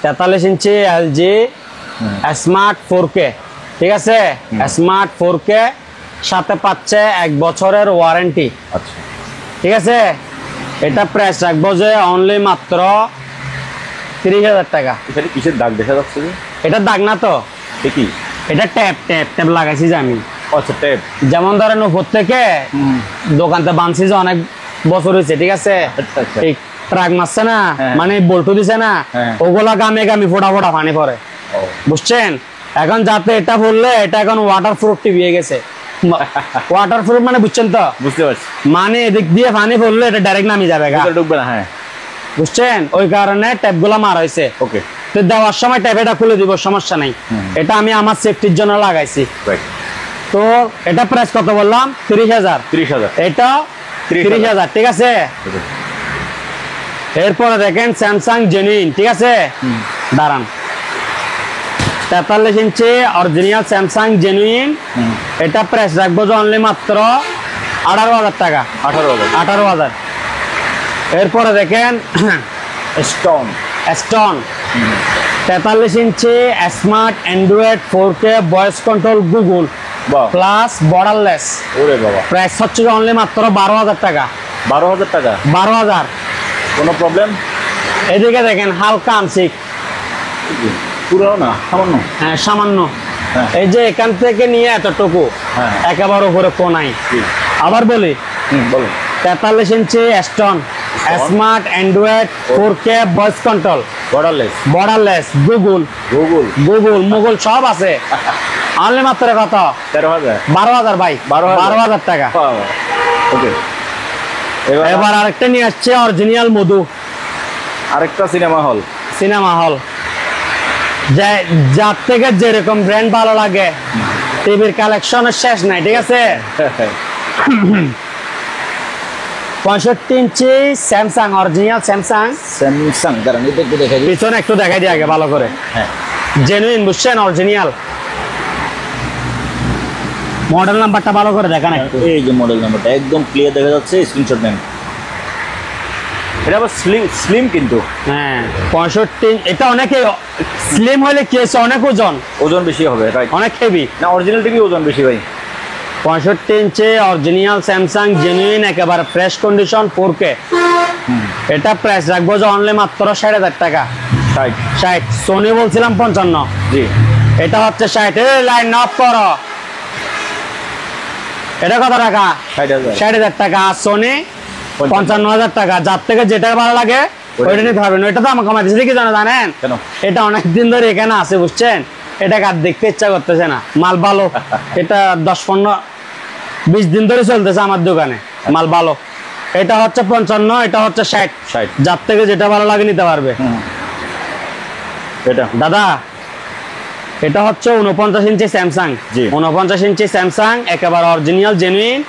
43, ইঞ্চি এলজি স্মার্ট 4K, ঠিক আছে? স্মার্ট 4K, সাথে পাচ্ছে 1 বছরের ওয়ারেন্টি, আচ্ছা। ঠিক আছে? এটা প্রাইস রাখবো যে অনলি মাত্র 30,000 টাকা। এখানে কিসের দাগ দেখা যাচ্ছে যে? এটা দাগ না তো, ঠিকই। এটা ট্যাপ লাগাইছি যে আমি। আচ্ছা, ট্যাপ। যেমন ধরেন উপর থেকে দোকানতে বানছি যে অনেক বছর হয়েছে, ঠিক আছে? আচ্ছা, আচ্ছা। এই ট্রাক মারছে না, হ্যাঁ। মানে বল্টু দিছে না, হ্যাঁ। ওগুলা গামে ফোটা পানি পড়ে, ও, বুঝছেন? এখন যাতে এটা বললে এটা এখন ওয়াটার প্রুফ টিভি হয়ে গেছে। ওয়াটার প্রুফ মানে বুঝছেন তো? বুঝতে পারছি। মানে এদিক দিয়ে পানি পড়লে এটা ডাইরেক্ট নামি যাবে গা, ভিতরে ঢুকবে না। হ্যাঁ, বুঝছেন? ওই কারণে ট্যাপ গুলা মারা হয়েছে। ওকে, তো দেওয়ার সময় ট্যাপ এটা খুলে দিব, সমস্যা নাই। এটা আমি আমার সেফটির জন্য লাগাইছি। রাইট। তো এটা প্রাইস কত বললাম? 30,000। 30,000, এটা 30,000, ঠিক আছে? এরপরে দেখেন স্যামসাং জেনুইন, ঠিক আছে? দাঁড়ান, 43 ইঞ্চি অরিজিনাল স্যামসাং জেনুইন। এটা প্রাইস রাখবো যে অনলি মাত্র 18,000 টাকা। 18,000, 18,000। এরপরে দেখেন স্টোন, 43 ইঞ্চি smart Android 4K voice control Google বাহ, প্লাস বর্ডারলেস। ওরে বাবা, প্রাইস হচ্ছে অনলি মাত্র 12,000 টাকা। 12,000 টাকা। 12,000। কোনো প্রবলেম? এদিকে দেখেন হালকা আংশিক, পুরো না, সামান্য। হ্যাঁ, সামান্য। হ্যাঁ। এই যে এখান থেকে নিয়ে এতটুকু, হ্যাঁ। একেবারে উপরে কোনাই। জি। আবার বলি, বলুন। 43 ইঞ্চি stone smart Android 4K voice control borderless Google মুগল সব আছে। অনলি মাত্র কত? 13,000, 12,000 ভাই, 12,000 টাকা। ওকে। এবার আরেকটা নিয়ে আসছে অরিজিনাল মধু, আরেকটা সিনেমা হল। যার থেকে যেরকম ব্র্যান্ড ভালো লাগে, টিভির কালেকশনের শেষ নাই, ঠিক আছে? 65 ইঞ্চি স্যামসাং, অরিজিনাল স্যামসাং। দাঁড়ান, এটা একটু দেখাই দিই। পিছনে একটু দেখাই দিই আগে ভালো করে। হ্যাঁ, জেনুইন, বুঝছেন? অরিজিনাল। মডেল নাম্বারটা ভালো করে দেখান একটু। এই যে মডেল নাম্বারটা একদম ক্লিয়ার দেখা যাচ্ছে, স্ক্রিনশট নেন। এটা আবার স্লিম কিন্তু। হ্যাঁ, 65। এটা অনেকে স্লিম হলে কি হয়েছে, অনেক ওজন বেশি হবে, রাইট? অনেক হেভি। না, অরিজিনাল টিভি ওজন বেশি ভাই। 65 ইঞ্চি অরিজিনাল স্যামসাং জেনুইন, একেবারে ফ্রেশ কন্ডিশন 4K। এটা প্রাইস রাখবো যে অনলি মাত্র 60,000 টাকা। 60। সোনি বলছিলাম 55। জি। এটা হচ্ছে 60। লাইন অফ করো। এটা কত টাকা? 60,000, 60,000 টাকা। আর সোনি 55,000 টাকা। যার থেকে যেটা ভালো লাগে ওইটা নিতে পারবেন। ওইটা তো আমার কমাই দিয়েছে কি জানেন? কেন? এটা অনেকদিন ধরে এখানে আছে, বুঝছেন? এটাকে আর দেখতে ইচ্ছা করতেছে না, মাল ভালো। এটা 10-15-20 দিন ধরে চলতেছে আমার দোকানে, মাল ভালো। এটা হচ্ছে 55, এটা হচ্ছে 60। 60। যার থেকে যেটা ভালো লাগে নিতে পারবে। এটা দাদা এটা হচ্ছে 49 ইঞ্চি স্যামসাং। জি। 49 ইঞ্চি স্যামসাং, একেবারে অরিজিনাল জেনুইন।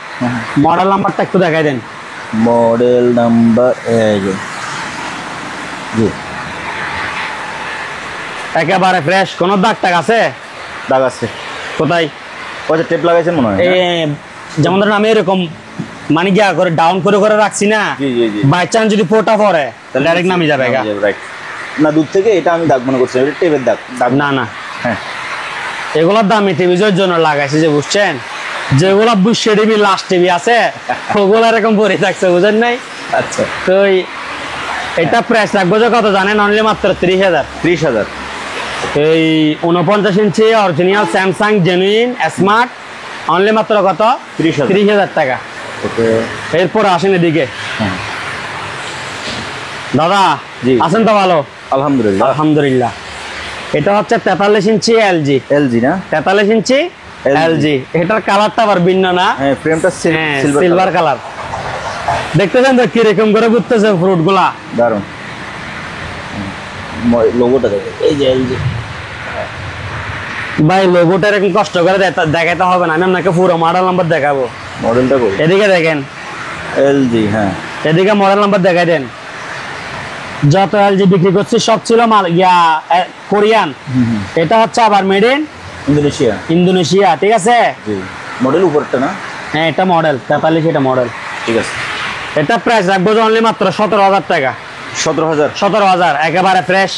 মডেল নাম্বারটা একটু দেখাই দেন। মডেল নাম্বার জি, একেবারে ফ্রেশ, কোনো দাগ টাগ আছে? দাগ আছে কোথায়? ওই টেপ লাগাইছেন মনে হয়। এই যেমন ধরেন আমি এরকম মানে গিয়া করে ডাউন করে করে রাখছি না, জি জি জি, বাই চান্স যদি ফোটা পড়ে তাহলে ডাইরেক্ট নামি যাবে গা। রাইট। না, দূর থেকে এটা আমি দাগ মনে করছি, এটা টেপের দাগ। দাগ না না, হ্যাঁ, এগুলোর দামি টিভির জন্য লাগাইছে যে, বুঝছেন? যেগুলো 200 টিভি লাস্ট টিভি আছে ওগুলো এরকম পরে থাকছে, বুঝেন নাই? আচ্ছা। তো এটা প্রাইস রাখবো যে কত জানেন? অনলি মাত্র 30,000। 30,000। এই 49 ইঞ্চি original Samsung genuine smart, only মাত্র কত? 30,000 টাকা। ওকে, এরপর আসেন এদিকে। হ্যাঁ দাদা জি। আছেন তো ভালো? আলহামদুলিল্লাহ। আলহামদুলিল্লাহ। এটা হচ্ছে 43 ইঞ্চি এলজি। এলজি না? 43 ইঞ্চি এলজি। এটার কালারটা আবার ভিন্ন না? হ্যাঁ, ফ্রেমটা সিলভার কালার। দেখতেছেন তো কিরকম করে ঘুরতেছে ফ্রুট গুলা? দারুন। লোগোটা দেখে, এই যে এলজি। ভাই লোগোটা এরকম কষ্ট করে দেখাতে হবে না, আমি আপনাকে পুরো মডেল নাম্বার দেখাবো। মডেলটা কই? এদিকে দেখেন, এলজি। হ্যাঁ, এদিকে মডেল নাম্বার দেখাই দেন। যত এলজি বিক্রি করছি সব ছিল মাল কোরিয়ান। এটা হচ্ছে আবার মেড ইন ইন্দোনেশিয়া। ইন্দোনেশিয়া, ঠিক আছে? জি, মডেল উপরটা না? হ্যাঁ, এটা মডেল 43, এটা মডেল। ঠিক আছে। এটা প্রাইস রাখবো যে অনলি মাত্র 17,000 টাকা। 17,000। 17,000, একেবারে ফ্রেশ,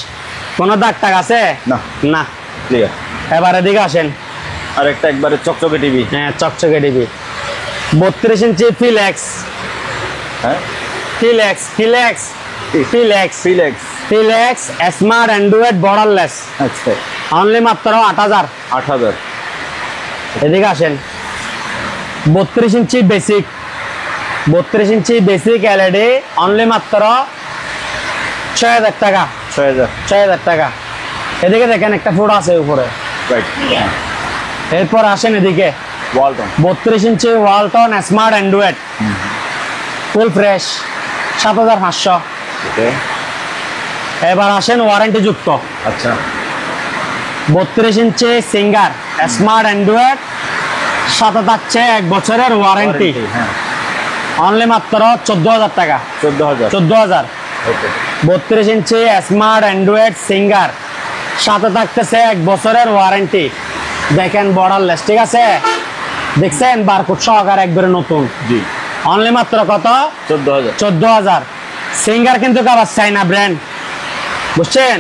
কোনো দাগ টাগ আছে না না? ক্লিয়ার। এবার এদিকে আসেন। আর একটা একবারে চকচকে টিভি। হ্যাঁ, চকচকে টিভি 32 ইঞ্চি ফিলেক্স। হ্যাঁ, ফিলেক্স ফিলেক্স ফিলেক্স ফিলেক্স। ফিলেক্স স্মার্ট অ্যান্ড্রয়েড বর্ডারলেস, আচ্ছা, অনলি মাত্র 8,000। 8,000। এদিকে আসেন। 32 ইঞ্চি বেসিক, 32 ইঞ্চি বেসিক এলইডি, অনলি মাত্র 6,000 টাকা। 6,000। 6,000 টাকা। এদিকে দেখেন একটা ফোটো আছে উপরে। রাইট। এরপর আসেন এদিকে। ওয়ালটন। 32 ইঞ্চি Walton smart android full fresh, 7,500। Okay. এবার আসেন ওয়ারেন্টি যুক্ত। আচ্ছা। 32 ইঞ্চি সিঙ্গার স্মার্ট অ্যান্ড্রয়েড, সাথে থাকছে 1 বছরের ওয়ারেন্টি, হ্যাঁ, অনলি মাত্র 14,000 টাকা। 14,000। 14,000। ওকে। 32 ইঞ্চি স্মার্ট অ্যান্ড্রয়েড সিঙ্গার, সাথে থাকতেছে 1 বছরের ওয়ারেন্টি। দেখেন বর্ডারলেস, ঠিক আছে? দেখছেন বারকোড সহকারে একবারে নতুন। জি, অনলি মাত্র কত? 14,000। 14,000। সিঙ্গার কিন্তু আবার চাইনা ব্র্যান্ড, বুঝছেন?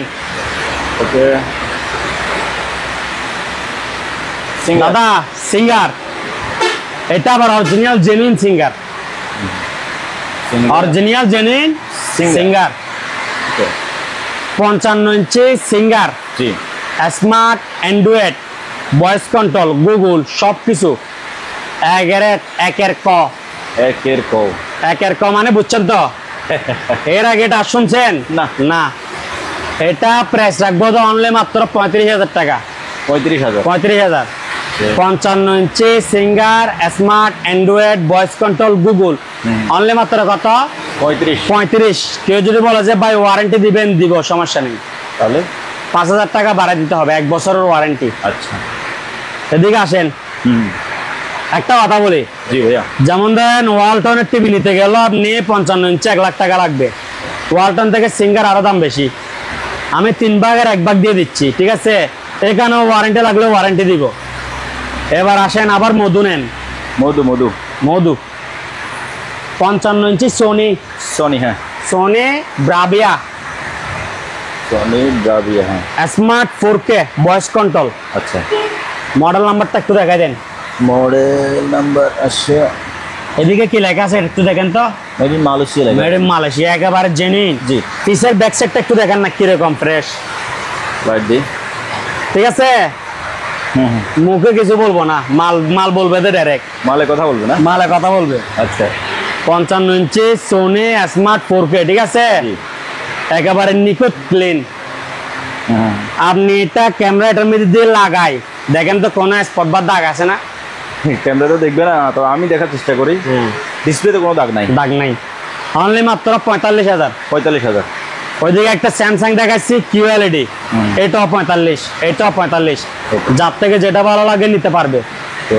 ওকে। দাদা সিঙ্গার, এটা আবার original genuine Singer, original genuine Singer. 55 ইঞ্চি সিঙ্গার, জি, smart android, voice control, Google সব কিছু একের ক। একের কও। একের ক মানে বুঝছেন তো? এর আগে এটা শুনছেন? না। না। এটা প্রাইস রাখবো তো অনলি মাত্র 35,000 টাকা। 35,000। 35,000। 55 ইঞ্চি Singer smart android voice control Google, only মাত্র কত? 35। 35। কেউ যদি বলে যে ভাই ওয়ারেন্টি দিবেন, দিব, সমস্যা নেই। তাহলে 5,000 টাকা বাড়াই দিতে হবে, 1 বছরের ওয়ারেন্টি। আচ্ছা। এদিকে আসেন। একটা কথা বলি, জি ভাইয়া। যেমন ধরেন ওয়ালটনের টিভি নিতে গেলে আপনি 55 ইঞ্চি 1 লাখ টাকা লাগবে। ওয়ালটন থেকে সিঙ্গার আরো দাম বেশি। আমি 3 ভাগের 1 ভাগ দিয়ে দিচ্ছি, ঠিক আছে? এখানেও ওয়ারেন্টি লাগলে ওয়ারেন্টি দিব। এবার আসেন আবার মধু নেন। মধু। মধু। মধু 55 ইঞ্চি সোনি, সনি। হ্যাঁ, সোনি ব্রাভিয়া সনি ব্রাভিয়া। হ্যাঁ, স্মার্ট 4K ভয়েস কন্ট্রোল। আচ্ছা। মডেল নাম্বারটা একটু দেখাই দেন। মডেল নাম্বার আছে, এদিকে কি লেখা আছে একটু দেখেন তো। মেড ইন মালয়েশিয়া লেখা। মেড ইন মালয়েশিয়া, একেবারে জেনুইন। জি। পিসের ব্যাক সাইডটা একটু দেখেন না কিরকম ফ্রেশ, লাইট দি। ঠিক আছে? মুখে কিছু বলবো না, মাল মাল বলবে তো ডাইরেক্ট। মালে কথা বলবে না? মালে কথা বলবে। আচ্ছা। 55 ইঞ্চি সোনি স্মার্ট 4K, ঠিক আছে? জি। একেবারে নিখুঁত ক্লিন। হ্যাঁ, আপনি এটা ক্যামেরা এটার মধ্যে দিয়ে লাগাই দেখেন তো কোনো স্পট বা দাগ আছে না? ক্যামেরা তো দেখবে না, তো আমি দেখার চেষ্টা করি। ডিসপ্লেতে কোনো দাগ নাই। দাগ নাই। অনলি মাত্র 45,000। 45,000। ওইদিকে একটা স্যামসাং দেখাচ্ছি কিউএলইডি, এটাও 45, এটাও 45। যার থেকে যেটা ভালো লাগে নিতে পারবে। তো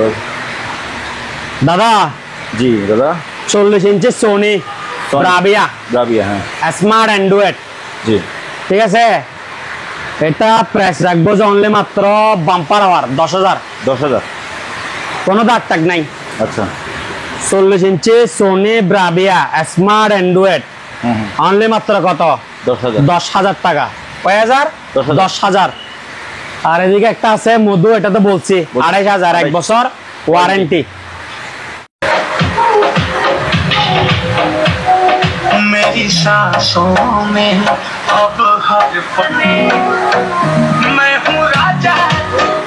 দাদা জি দাদা, 40 ইঞ্চি সোনি ব্রাভিয়া, হ্যাঁ স্মার্ট অ্যান্ড্রয়েড, জি ঠিক আছে। এটা প্রাইস রাখবো যে অনলি মাত্র বাম্পার আওয়ার 10,000। 10,000। কোনো দাগ টাগ নাই। আচ্ছা 40 ইঞ্চি Sony Bravia smart android only মাত্র কত? 10,000। 10,000 টাকা। কয় হাজার? 10,000। 10,000। আর এদিকে একটা আছে মধু, এটা তো বলছি 28,000, 1 বছর ওয়ারেন্টি। मेरी सांसों में अब हर पल मैं हूँ राजा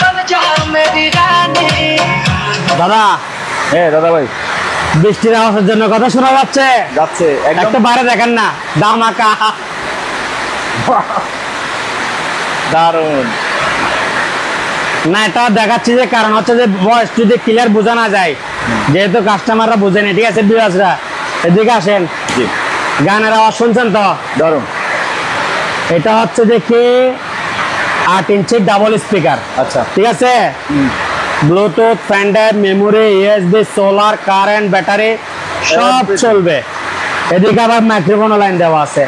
बन जा मेरी रानी। দাদা হ্যাঁ দাদা ভাই, বৃষ্টির আওয়াজের জন্য কথা শোনা যাচ্ছে? যাচ্ছে একদম। একটা বাইরে দেখেন না, দাম আঁকা। দারুণ। না এটা দেখাচ্ছি যে কারণ হচ্ছে যে ভয়েস যদি ক্লিয়ার বোঝা না যায়, যেহেতু কাস্টমাররা বোঝেনি, ঠিক আছে ভিউয়ার্সরা এদিকে আসেন। জি গানের আওয়াজ শুনছেন তো? দারুণ। এটা হচ্ছে যে কি 8 ইঞ্চি ডাবল স্পিকার, আচ্ছা ঠিক আছে। Bluetooth, fan drive, memory, USB, solar, current, battery সব চলবে। এদিকে আবার মাইক্রোফোন লাইন দেওয়া আছে।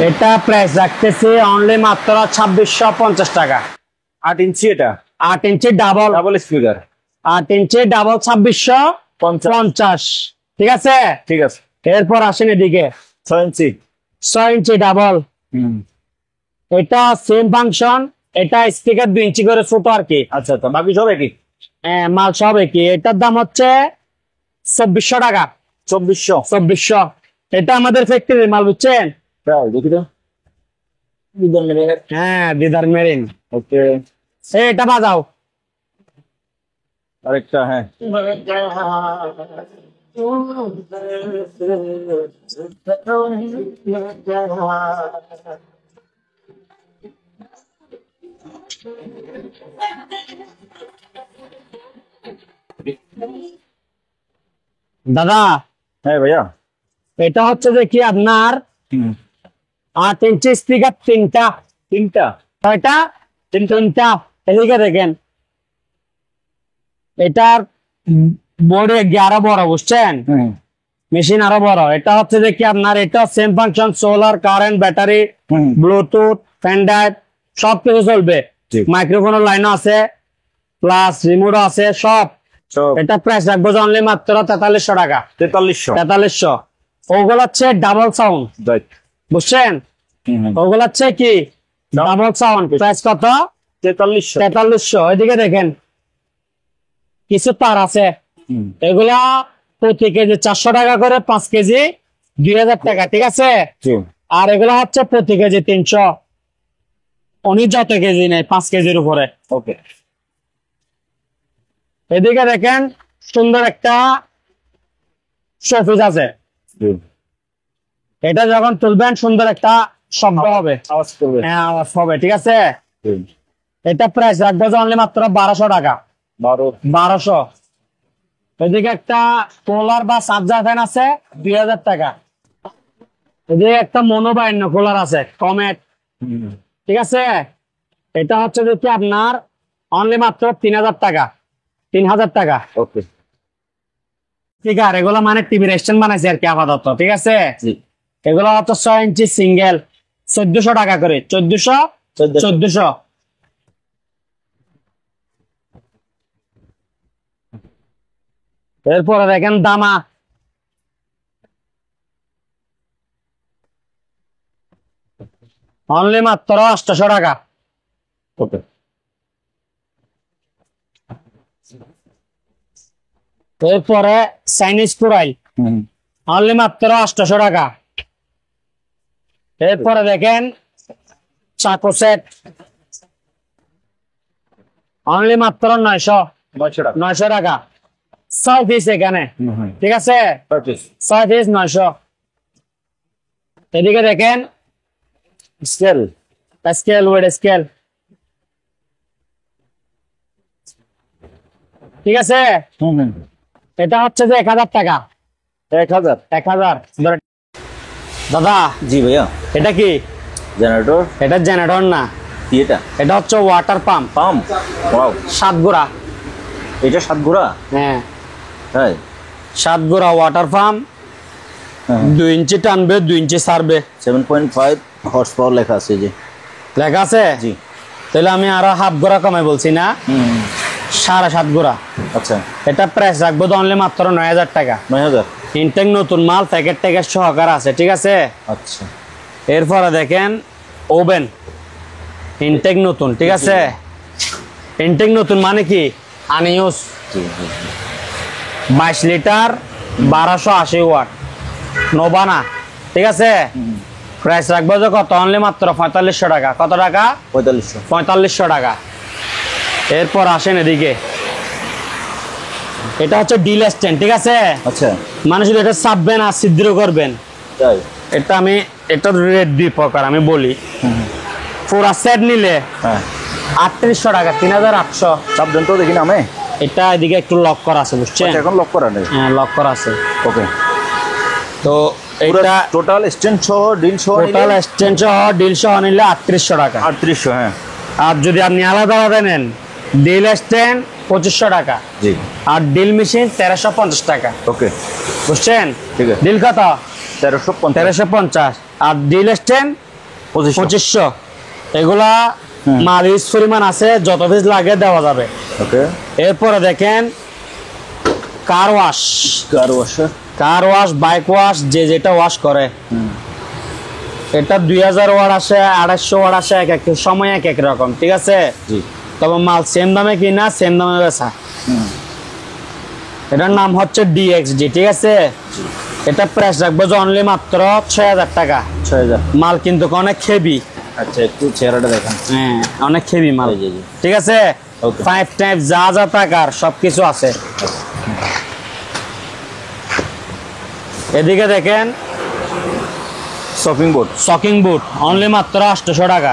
এটা প্রাইস রাখতেছি অনলি মাত্র 2650 টাকা। 8 ইঞ্চি, এটা 8 ইঞ্চি ডাবল, ডাবল স্পিকার, 8 ইঞ্চি ডাবল 2650, ঠিক আছে। ঠিক আছে। এরপর আসেন এদিকে 6 ইঞ্চি, 6 ইঞ্চি ডাবল। এটা সেম ফাংশন, এটা স্পিকার 2 ইঞ্চি করে ছোট আর কি। আচ্ছা তো বাকি সব একই? মাল সব কি। এটার দাম হচ্ছে 2400 টাকা। 2400। এটা আমাদের ফ্যাক্টরির মাল, বুঝছেন? তাই দেখি তো। হ্যাঁ দিদার মেরিন। ওকে, এটা বাজাও। আরেকটা হ্যাঁ। দাদা হ্যাঁ ভাইয়া, এটা হচ্ছে যে কি আপনার 8 ইঞ্চি স্পিকার, তিনটা। কয়টা? তিনটা। এদিকে দেখেন, এটার বডি আরো বড়, বুঝছেন? মেশিন আরো বড়। এটা হচ্ছে যে কি আপনার, এটা same function, solar, current, battery, Bluetooth, fan drive সব কিছু চলবে। মাইক্রোফোনের লাইনও আছে, প্লাস রিমোটও আছে, সব। এটা প্রাইস রাখবো অনলি মাত্র 4300 টাকা। 4300। ওগুলো হচ্ছে ডাবল সাউন্ড, বুঝছেন? ওগুলো হচ্ছে কি ডাবল সাউন্ড। প্রাইস কত? 4300। এদিকে দেখেন কিছু তার আছে, এগুলা প্রতি কেজি 400 টাকা করে, 5 কেজি 2000 টাকা, ঠিক আছে। আর এগুলা হচ্ছে প্রতি কেজি 300। উনি যত কেজি নেই 5 কেজির উপরে। ওকে, এদিকে দেখেন সুন্দর একটা শোপিস আছে। এটা যখন তুলবেন সুন্দর একটা শব্দ হবে, আওয়াজ করবে। হ্যাঁ আওয়াজ হবে, ঠিক আছে। এটা প্রাইস রাখবো অনলি মাত্র 1200 টাকা। 1200। এদিকে একটা কুলার বা চার্জার ফ্যান আছে 2000 টাকা। এদিকে একটা মনোবাইন্য কুলার আছে কমেট, ঠিক আছে। এটা হচ্ছে দেখি আপনার অনলি মাত্র 3000 টাকা। 3000 টাকা। ওকে, ঠিক আছে। এগুলো মানে টিভির স্ট্যান্ড বানাইছে আর কি আপাতত, ঠিক আছে। এগুলো হচ্ছে 6 ইঞ্চি সিঙ্গেল, 1400 টাকা করে। 1400। এরপরে দেখেন দামা, অনলি মাত্র 800 টাকা। ওকে, এরপরে চাইনিজ কুরাইল, অনলি মাত্র 800 টাকা। এরপরে দেখেন চাকু সেট, অনলি মাত্র 900 টাকা। 6 পিস এখানে, ঠিক আছে। 6 পিস 900। এদিকে দেখেন স্কেল, ওয়েট স্কেল, ঠিক আছে। এটা হচ্ছে যে 1000 টাকা। 1000। 1000 দাদা জি ভাইয়া, এটা কি? জেনারেটর। এটা জেনারেটর না, কি এটা? এটা হচ্ছে ওয়াটার পাম্প। Pump, wow. 7 গোড়া। এটা 7 গোড়া? হ্যাঁ তাই? 7 গোড়া ওয়াটার পাম্প। 2 ইঞ্চি টানবে, 2 ইঞ্চি ছাড়বে। 7.5 হর্স পাওয়ার লেখা আছে যে। লেখা আছে? জি। তাহলে আমি আরো হাফ গোড়া কমাই বলছি না, 7.5 গোড়া। আচ্ছা, এটা প্রাইস রাখবো তো অনলি মাত্র 9000 টাকা। 9000? ইনটেক নতুন মাল, প্যাকেট ট্যাকেট সহকার আছে, ঠিক আছে? আচ্ছা। এরপরে দেখেন ওভেন, ইনটেক নতুন, ঠিক আছে? ইনটেক নতুন মানে কি? আনইউজ। 22 লিটার 1280 ওয়াট, নোবানা, ঠিক আছে? প্রাইস রাখবো যে কত? অনলি মাত্র 4500 টাকা। কত টাকা? 4500। 4500 টাকা। এরপর আসেন এদিকে, এটা হচ্ছে ডিল স্ট্যান্ড, ঠিক আছে? আচ্ছা, মানে শুধু এটা চাপবেন আর ছিদ্র করবেন। তাই? এটা আমি এটার রেট 2 প্রকার আমি বলি। পুরা সেট নিলে হ্যাঁ 3800 টাকা, 3800। সাবধান তো, দেখি না আমি। এটা এদিকে একটু লক করা আছে, বুঝছেন? আচ্ছা, এখন লক করা নেই? হ্যাঁ লক করা আছে। ওকে। তো এটা এটা টোটাল স্ট্যান্ড সহ ডিল সহ টোটাল স্ট্যান্ড সহ ডিল সহ নিলে 3800 টাকা। 3800। হ্যাঁ। আর যদি আপনি আলাদা আলাদা নেন, ডিল স্ট্যান্ড 2500 টাকা, জি। আর ডিল মেশিন 1350 টাকা। ওকে, বুঝছেন? ঠিক আছে। ডিল কত? 1350। 1350। আর ডিল স্ট্যান্ড 2500। এগুলা মাল ইউজ পরিমাণ আছে, যত পিস লাগে দেওয়া যাবে। ওকে। এরপরে দেখেন car wash. Car washer? Car wash, bike wash, যে যেটা ওয়াশ করে। এটা 2000 ওয়াট আসে, 250 ওয়াট আসে, এক এক সময় এক এক রকম, ঠিক আছে? জি। তবে মাল সেম দামে কিনা, সেম দামে বেচা। এটার নাম হচ্ছে ডিএক্সডি, ঠিক আছে? এটা প্রাইস রাখবো যে অনলি মাত্র 6000 টাকা। 6000। মাল কিন্তু অনেক হেভি। আচ্ছা, একটু চেহারাটা দেখান। হ্যাঁ অনেক হেভি মাল, জি, জি। ঠিক আছে? Okay. 5 টাইপ যা যা টাকার সবকিছু আছে। এদিকে দেখেন শপিং বোর্ড। শকিং বুট, অনলি মাত্র 800 টাকা।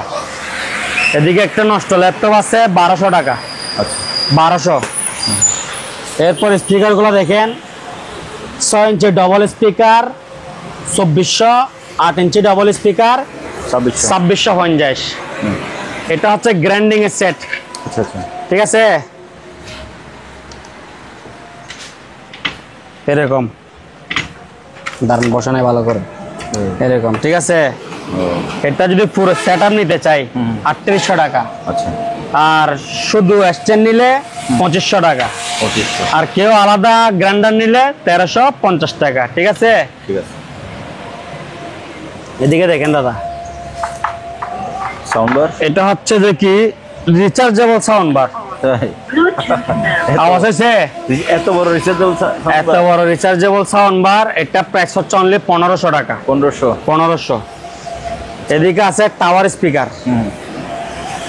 এদিকে একটা নষ্ট ল্যাপটপ আছে, 1200 টাকা। আচ্ছা। 1200। এরপর স্পিকার গুলো দেখেন, 6 ইঞ্চি ডবল স্পিকার 2400, 8 ইঞ্চি ডবল স্পিকার 2600। 2650। এটা হচ্ছে গ্র্যান্ডিং এর সেট, আচ্ছা আচ্ছা। ঠিক আছে? এরকম দারুন বসা নাই ভালো করে, এরকম, ঠিক আছে? এটা যদি পুরো সেট আপ নিতে চাই 3800 টাকা। আচ্ছা। আর শুধু স্ট্যান্ড নিলে 2500 টাকা। 2500। আর কেউ আলাদা গ্রাইন্ডার নিলে 1350 টাকা, ঠিক আছে? ঠিক আছে। এদিকে দেখেন দাদা, সাউন্ড বার। এটা হচ্ছে যে কি রিচার্জেবল সাউন্ড বার। তাই? আওয়াজ হয়েছে? এত বড় রিচার্জেবল? এত বড় রিচার্জেবল সাউন্ড বার। এটা প্রাইস হচ্ছে অনলি 1500 টাকা। 1500। এদিকে আছে টাওয়ার স্পিকার।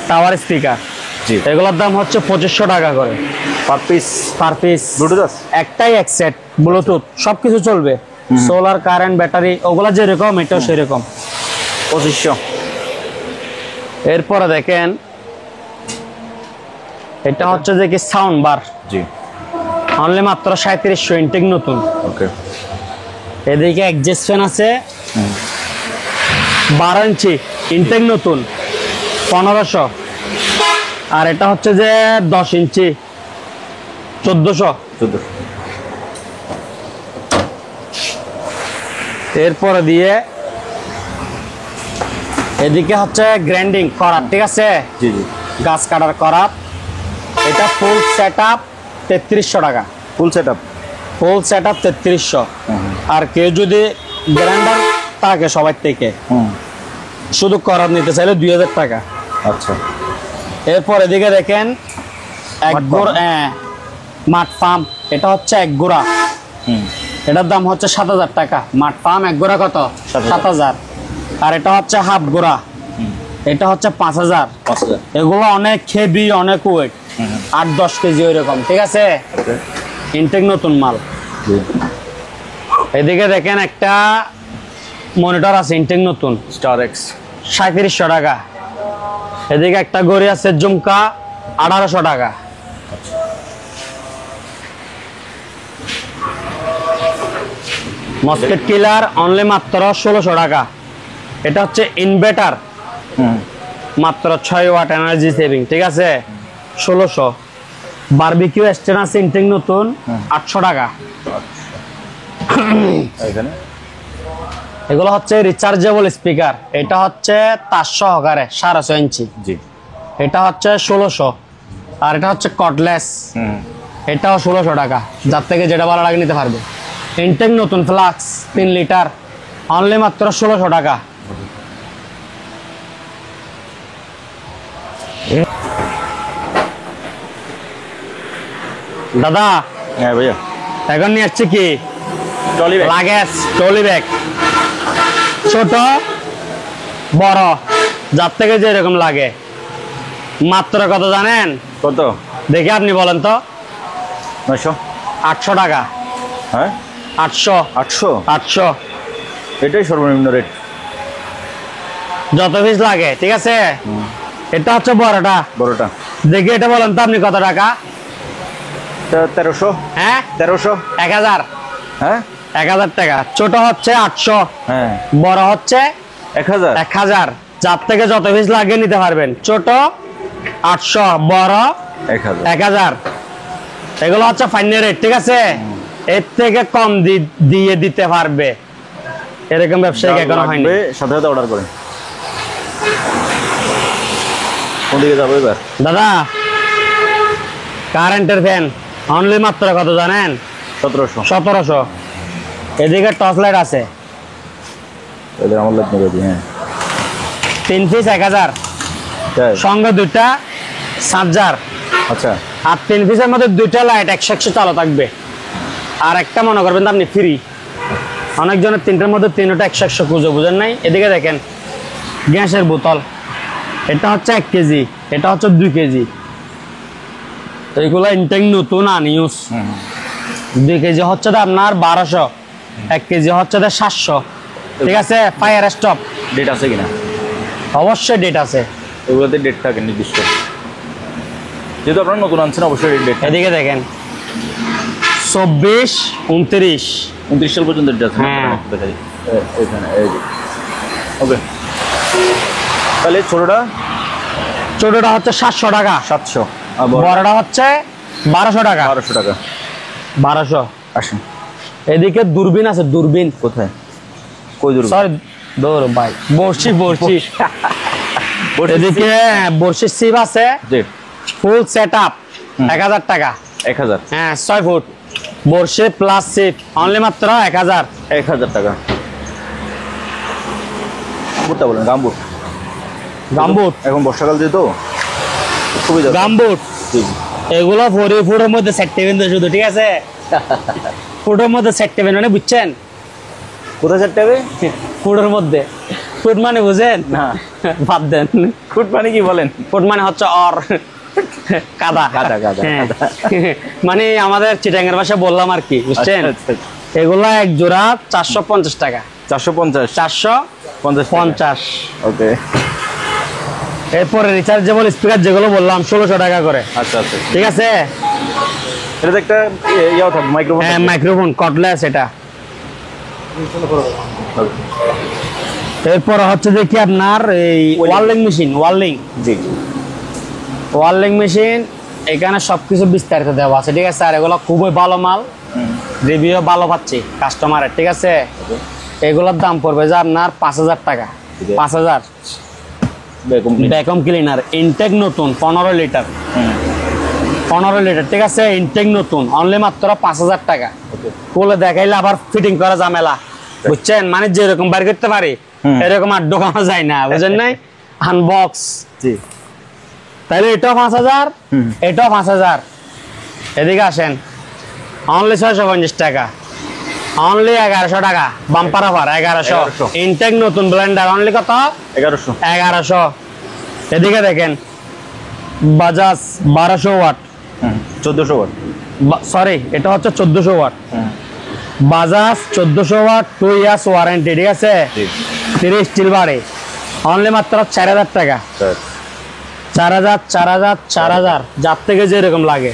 টাওয়ার স্পিকার, জি। এগুলোর দাম হচ্ছে 2500 টাকা করে per piece? Per piece. Bluetooth আছে? একটাই এক সেট, ব্লুটুথ সবকিছু চলবে, সোলার কারেন্ট ব্যাটারি ওগুলা যেরকম এটাও সেরকম। 2500। এরপরে দেখেন এটা হচ্ছে যে কি সাউন্ড বার, জি। অনলি মাত্র 3700, ইনটেক নতুন। ওকে। এদিকে অ্যাডজাস্ট ফ্যান আছে 12 ইঞ্চি, ইনটেক নতুন 1500। আর এটা হচ্ছে যে 10 ইঞ্চি 1400। 1400। এরপরে দিয়ে এদিকে হচ্ছে গ্রাইন্ডিং করার, ঠিক আছে? জি জি। গাছ কাটার করার। এটা ফুল সেট আপ 3300 টাকা। Full setup? Full set up 3300। আর কেউ যদি গ্রাইন্ডার থাকে সবার থেকে, শুধু করার নিতে চাইলে 2000 টাকা। আচ্ছা। এরপর এদিকে দেখেন এক গোড়া মাঠ পাম্প, এটা হচ্ছে এক গোড়া। এটার দাম হচ্ছে 7000 টাকা। মাঠ পাম্প এক গোড়া কত? 7000। আর এটা হচ্ছে হাফ গোড়া, এটা হচ্ছে 5000। এগুলো অনেক হেভি, অনেক ওয়েট, 8-10 কেজি ওইরকম, ঠিক আছে? ইনটেক নতুন মাল। এদিকে দেখেন একটা মনিটর আছে, ইনটেক নতুন, স্টার এক্স, 3700 টাকা। এদিকে একটা ঘড়ি আছে ঝুমকা, 1800 টাকা। মসকিট কিলার অনলি মাত্র 1600 টাকা। এটা হচ্ছে ইনভার্টার, মাত্র 6 ওয়াট এনার্জি সেভিং, ঠিক আছে, 1600। বারবিকিউ স্ট্যান্ড আছে ইনটেক নতুন, 800 টাকা। এখানে এগুলো হচ্ছে রিচার্জেবল স্পিকার, এটা হচ্ছে তার সহকারে 6.5 ইঞ্চি, জি, এটা হচ্ছে 1600। আর এটা হচ্ছে কর্ডলেস, এটাও 1600 টাকা, যার থেকে যেটা ভালো লাগে নিতে পারবে। ইনটেক নতুন ফ্লাক্স 3 লিটার অনলি মাত্র 1600 টাকা। দাদা হ্যাঁ ভাইয়া, এখন নিয়ে আসছি কি trolley bag. Luggage, trolley bag, ছোট বড় যার থেকে যেরকম লাগে। মাত্র কত জানেন? কত? দেখি আপনি বলেন তো। 900। 800 টাকা। হ্যাঁ, 800 800। 800 এটাই সর্বনিম্ন রেট। যত পিস লাগে, ঠিক আছে। এটা হচ্ছে বড়টা। বড়টা দেখি এটা বলেন তো আপনি কত টাকা? 1300। হ্যাঁ, 1300। 1000। হ্যাঁ 1000 টাকা। ছোট হচ্ছে 800, হ্যাঁ, বড় হচ্ছে 1000। 1000। যার থেকে যত পিস লাগে নিতে পারবেন। ছোট 800, বড় 1000। 1000। এগুলো হচ্ছে ফাইনাল রেট, ঠিক আছে। এর থেকে কম দিয়ে দিতে পারবে এরকম ব্যবসায়িক এখনো হয়নি। সাথে সাথে অর্ডার করেন। কোন দিকে যাবো এবার? দাদা কারেন্টের ফ্যান অনলি মাত্র কত জানেন? 1700। 1700। এদিকে টর্চ লাইট আছে এদের আমার লাইট নেবে দিই। হ্যাঁ 3 পিস 1000, তাই? সঙ্গে 2টা চার্জার। আচ্ছা, আর 3 পিসের মধ্যে 2টা লাইট 100 চালু থাকবে, আর একটা মনে করবেন আপনি ফ্রি। অনেকজনের 3টার মধ্যে 3টা 100 খুঁজে, বুঝেন নাই? এদিকে দেখেন গ্যাসের বোতল, এটা হচ্ছে 1 কেজি, এটা হচ্ছে 2 কেজি। এইগুলো ইনটেক নতুন আনইউজ। 2 কেজি হচ্ছে আপনার 1200, 1 কেজি হচ্ছে 700, ঠিক আছে। ফায়ার স্টপ ডেট আছে কিনা? অবশ্যই ডেট আছে। এগুলোতে ডেট থাকে নির্দিষ্ট, যেহেতু আপনারা নতুন আনছেন অবশ্যই ডেট। এদিকে দেখেন 24, 29, 29 সাল পর্যন্ত ডেট আছে। হ্যাঁ। দেখাই এখানে, এই যে। ওকে, তাহলে ছোটটা ছোটটা হচ্ছে 700 টাকা, 700, আর বড়টা হচ্ছে 1200 টাকা। 1200 টাকা। 1200। আসেন, এদিকে দূরবীন আছে, দূরবীন, কোথায়? কই দূর? সরি দৌড় ভাই, বর্ষি বর্ষি। এদিকে বর্ষির সিপ আছে, জি, ফুল সেট আপ 1000 টাকা। 1000। হ্যাঁ 6 ফুট বর্ষি প্লাস সিপ অনলি মাত্র 1000। 1000 টাকা। বুটটা বলেন, গামবুট। গামবুট, এখন বর্ষাকাল যেহেতু খুবই দরকার। গামবুট জি, এগুলো 4 ফুটের মধ্যে সেট টেবিল শুধু, ঠিক আছে। ফুটের মধ্যে সেট টেবিল মানে বুঝছেন? কোথায় চারটে হবে? ফুটের মধ্যে, ফুট মানে বুঝেন না, বাদ দেন। ফুট মানে কি বলেন? ফুট মানে হচ্ছে অর কাদা কাদা, কাদা, হ্যাঁ। কাদা। মানে আমাদের চিটাঙ্গের ভাষায় বললাম আর কি, বুঝছেন? আচ্ছা, আচ্ছা। এগুলা এক জোড়া 450 টাকা। 450। 450। ওকে, এরপরে রিচার্জেবল স্পিকার যেগুলো বললাম 1600 টাকা করে, আচ্ছা আচ্ছা। ঠিক আছে। এটাতে একটা ইয়াও থাকবে, মাইক্রোফোন। হ্যাঁ মাইক্রোফোন কর্ডলেস এটা। এরপর হচ্ছে দেখি আপনার এই ওয়ার্লিং মেশিন, জি, ওয়ার্লিং মেশিন। এখানে সবকিছু বিস্তারিত দেওয়া আছে, ঠিক আছে। আর এগুলো খুবই ভালো মাল, রিভিউ ভালো পাচ্ছি কাস্টমারের, ঠিক আছে। এগুলোর দাম পড়বে যে আপনার 5000 টাকা। 5000 ভ্যাকুয়াম ক্লিনার ইনটেক নতুন 15 লিটার, 15 লিটার, ঠিক আছে। ইনটেক নতুন অনলি মাত্র 5000 টাকা। খুলে দেখাইলে আবার ফিটিং করা ঝামেলা, বুঝছেন? মানে যেরকম বার করতে পারি এরকম আর ঢোকানো যায় না, বুঝেন নাই? আনবক্স। জি, তাহলে এটাও 5000, এটাও 5000। এদিকে আসেন, অনলি 650 টাকা, অনলি 1100 টাকা। Bumper offer 1100। ইনটেক নতুন ব্লেন্ডার অনলি কত? 1100। 1100। এদিকে দেখেন বাজাজ 1200 ওয়াট, 1400 ওয়াট। সরি এটা হচ্ছে 1400 watt. Bajaj 1400 watt 2 years warranty, ঠিক আছে। 30 স্টিল বাড়ে অনলি মাত্র 4000 টাকা। 4000, 4000, 4000, যার থেকে যেরকম লাগে।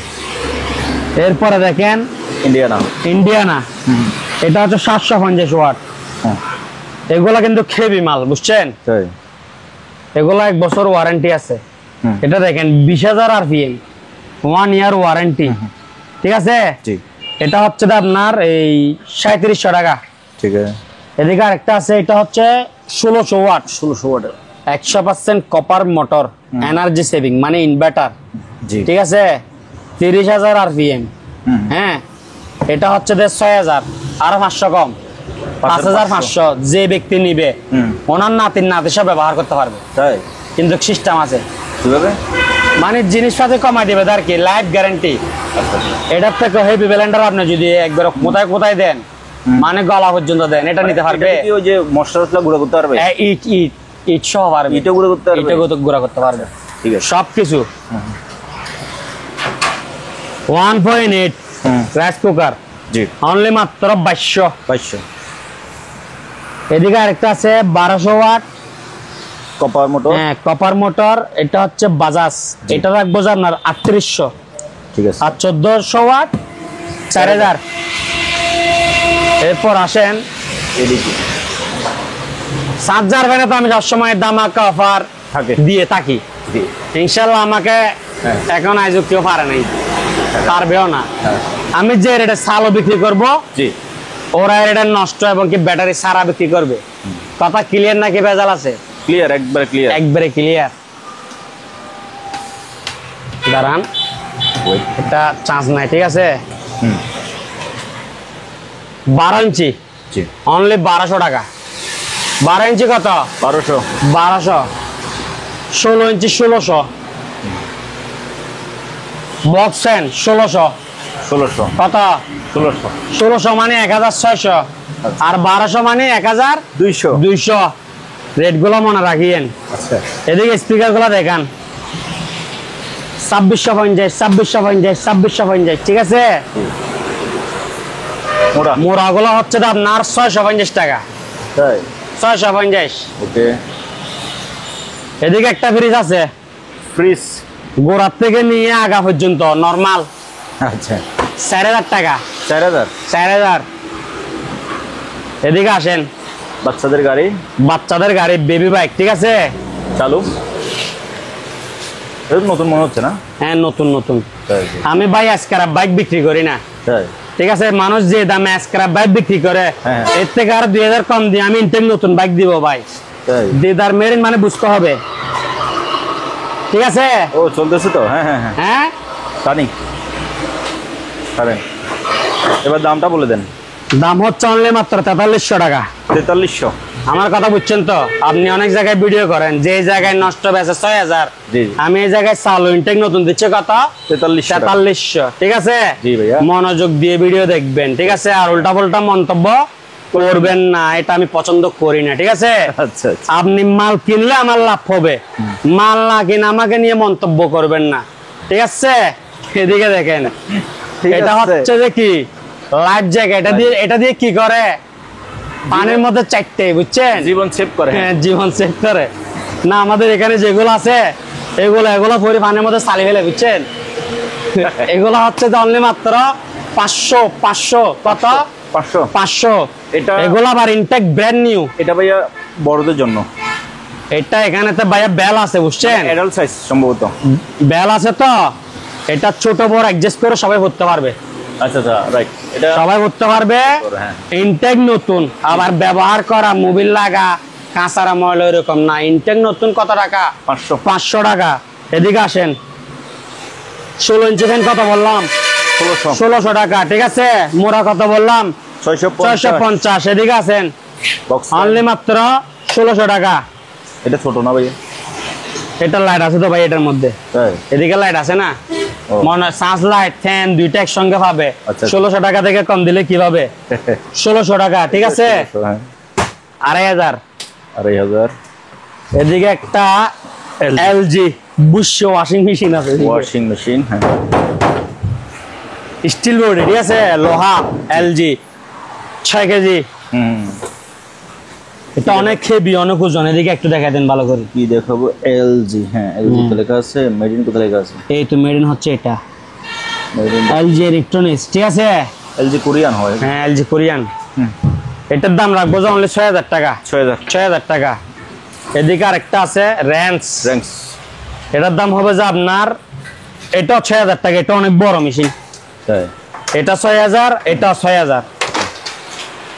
এরপরে দেখেন ইন্ডিয়ানা। এটা হচ্ছে 750 ওয়াট। হ্যাঁ এগুলা কিন্তু হেভি মাল, বুঝছেন? তাই এগুলা 1 বছর ওয়ারেন্টি আছে। হুম। এটা দেখেন 20,000 আরপিএম, 1 ইয়ার ওয়ারেন্টি, ঠিক আছে? জি এটা হচ্ছে আপনার এই 3700 টাকা। ঠিক আছে। এদিকে আরেকটা আছে, এটা হচ্ছে 1600 ওয়াট, 1600 ওয়াটের 100% কপার মোটর, এনার্জি সেভিং মানে ইনভার্টার, জি ঠিক আছে? 30,000 আরপিএম। হুম। হ্যাঁ, এটা হচ্ছে 6,000, আরো 500 কম, 5,500। যে ব্যক্তি নিবে হুম। ওনার নাতি সব ব্যবহার করতে পারবে, তাই কিন্তু সিস্টেম আছে, কিভাবে? মানে জিনিসপাতি কমাই দিবে আর কি, লাইফ গ্যারান্টি। আচ্ছা এটার থেকে হেভি ব্লেন্ডার আপনি যদি একবার কোথায় কোথায় দেন, মানে গলা পর্যন্ত দেন, এটা নিতে পারবে। এটা কি ওই যে মশলা গুঁড়ো করতে পারবে? ইট ইট ইট সহ পারবে, ইটও গুঁড়ো করতে পারবে? ইটও গুঁড়া করতে পারবে, ঠিক আছে। সবকিছু। 1.8 হুম। রাইস কুকার, জি অনলি মাত্র 2200। 2200 এদিকে আরেকটা আছে 1200 ওয়াট, কপার মোটর। হ্যাঁ কপার মোটর, এটা হচ্ছে বাজাজ। এটা রাখবো যে আপনার 3800। ঠিক আছে। আর 1400 ওয়াট 4000। এরপর আসেন এদিকে চার্জার ফ্যানে তো আমি সবসময় দামাকা অফার থাকে। দিয়ে থাকি, জি ইনশাল্লাহ আমাকে হ্যাঁ। এখন আয়োজক কেউ পারে নাই, পারবেও না। হ্যাঁ। আমি যে রেটে সালও বিক্রি করব, জি ওরা এটা নষ্ট এবং কি ব্যাটারি সারা বিক্রি করবে। কথা ক্লিয়ার নাকি ভেজাল আছে? ক্লিয়ার, একবারে ক্লিয়ার। একবারে ক্লিয়ার। দাঁড়ান, এটা চান্স নাই, ঠিক আছে? হুম 12 ইঞ্চি জি অনলি 1200 টাকা। 12 ইঞ্চি কত? 1200 1200। 16 ইঞ্চি 1600। Box fan 1600। 1600 কত? 1600 1600 মানে 1600, আর 1200 মানে 200 1200। রেট গুলো মনে রাখিয়েন। আচ্ছা এদিকে স্পিকার গুলো দেখেন, 2650, 2650, 2650, ঠিক আছে? মোড়া মোড়া গুলো হচ্ছে আপনার 650 টাকা, তাই 650। ওকে। এদিকে একটা ফ্রিজ আছে, ফ্রিজ গোড়ার থেকে নিয়ে আগা পর্যন্ত নরমাল, আচ্ছা 4000 টাকা, 4000 4000। এদিকে আসেন, বাচ্চাদের গাড়ি বাচ্চাদের গাড়ি, বেবি বাইক, ঠিক আছে? চালু। এটা তো নতুন মনে হচ্ছে না? হ্যাঁ নতুন নতুন। তাই আমি ভাই স্ক্র্যাপ বাইক বিক্রি করি না, তাই ঠিক আছে? মানুষ যে দামে স্ক্র্যাপ বাইক বিক্রি করে, হ্যাঁ। এর থেকে আর 2000 কম দিয়ে আমি ইনটেক নতুন বাইক দিব ভাই। তাই দিদার মেরিন মানে বুঝতে হবে, ঠিক আছে? ও চলতেছে তো। হ্যাঁ হ্যাঁ হ্যাঁ হ্যাঁ, জানি পারেন। এবার দামটা বলে দেন। দাম হচ্ছে অনলি মাত্র 4300 টাকা। 4300 আমার কথা বুঝছেন তো? আপনি অনেক জায়গায় ভিডিও করেন, যে জায়গায় নষ্ট বেচে 6000, জি। আমি এই জায়গায় চালু ইনটেক নতুন দিচ্ছে কত? 4300, ঠিক আছে? জি ভাইয়া। মনোযোগ দিয়ে ভিডিও দেখবেন, ঠিক আছে? আর উল্টা পাল্টা মন্তব্য করবেন না, এটা আমি পছন্দ করি না, ঠিক আছে? আচ্ছা আচ্ছা আপনি মাল কিনলে আমার লাভ হবে, মাল না কিনে আমাকে নিয়ে মন্তব্য করবেন না, ঠিক আছে? এদিকে দেখেন, ঠিক এটা আছে। হচ্ছে যে কি লাইফ জ্যাকেট, এটা দিয়ে কি করে? পানির মধ্যে চারটে, বুঝছেন? জীবন সেভ করে। হ্যাঁ, জীবন সেভ করে না। আমাদের এখানে যেগুলো আছে এগুলো পরে পানির মধ্যে চালি ফেলে, বুঝছেন? এগুলো হচ্ছে অনলি মাত্র 500। কত? 500। এটা এগুলো আবার ইনটেক ব্র্যান্ড নিউ। এটা ভাইয়া বড়দের জন্য। এটা এখানেতে ভাইয়া বেল আছে, বুঝছেন? অ্যাডাল্ট সাইজ সম্ভবত। বেল আছে তো, এটা ছোট বড় অ্যাডজাস্ট করে সবাই পড়তে পারবে। আচ্ছা আচ্ছা রাইট। এটা সবাই পড়তে পারবে, হ্যাঁ। ইনটেক নতুন, আবার ব্যবহার করা মোবিল লাগা কাঁচারা ময়লা এরকম না। ইনটেক নতুন কত টাকা? 500 টাকা। এদিকে আসেন, 16 ইঞ্চি ফ্যান কত বললাম? 1600 টাকা, ঠিক আছে? মোড়া কত বললাম? 650। এদিকে আছেন, বক্স অনলি মাত্র 1600 টাকা। এটা ছোট না ভাইয়া? এটা লাইট আছে তো ভাই এটার মধ্যে? তাই এদিকে লাইট আছে না? ও। মনে সার্চ লাইট ফ্যান দুইটা একসঙ্গে পাবে। আচ্ছা। 1600 টাকা থেকে কম দিলে কি পাবে? 1600 টাকা, ঠিক আছে? হ্যাঁ 2500। 2500। এদিকে একটা এলজি বুশ ওয়াশিং মেশিন আছে, ওয়াশিং মেশিন। হ্যাঁ স্টিল বডি, ঠিক আছে? লোহা, এলজি, 6 কেজি। হুম এটা অনেক হেভি, অনেক ওজন। এদিকে একটু দেখাই দেন ভালো করে। কি দেখাবো? এলজি। হ্যাঁ এলজি তো লেখা আছে। মেড ইন কোথায় লেখা আছে? এই তো মেড ইন হচ্ছে এটা, মেড ইন এলজি ইলেকট্রনিক্স, ঠিক আছে? এলজি কোরিয়ান হয়। হ্যাঁ এলজি কোরিয়ান। এটার দাম রাখবো যে অনলি 6000 টাকা। 6000 টাকা। এদিকে আরেকটা আছে র্যাঙ্কস। এটার দাম হবে যে আপনার এটা 6000 টাকা। এটা অনেক বড় মেশিন। এটা 6000, এটা 6000,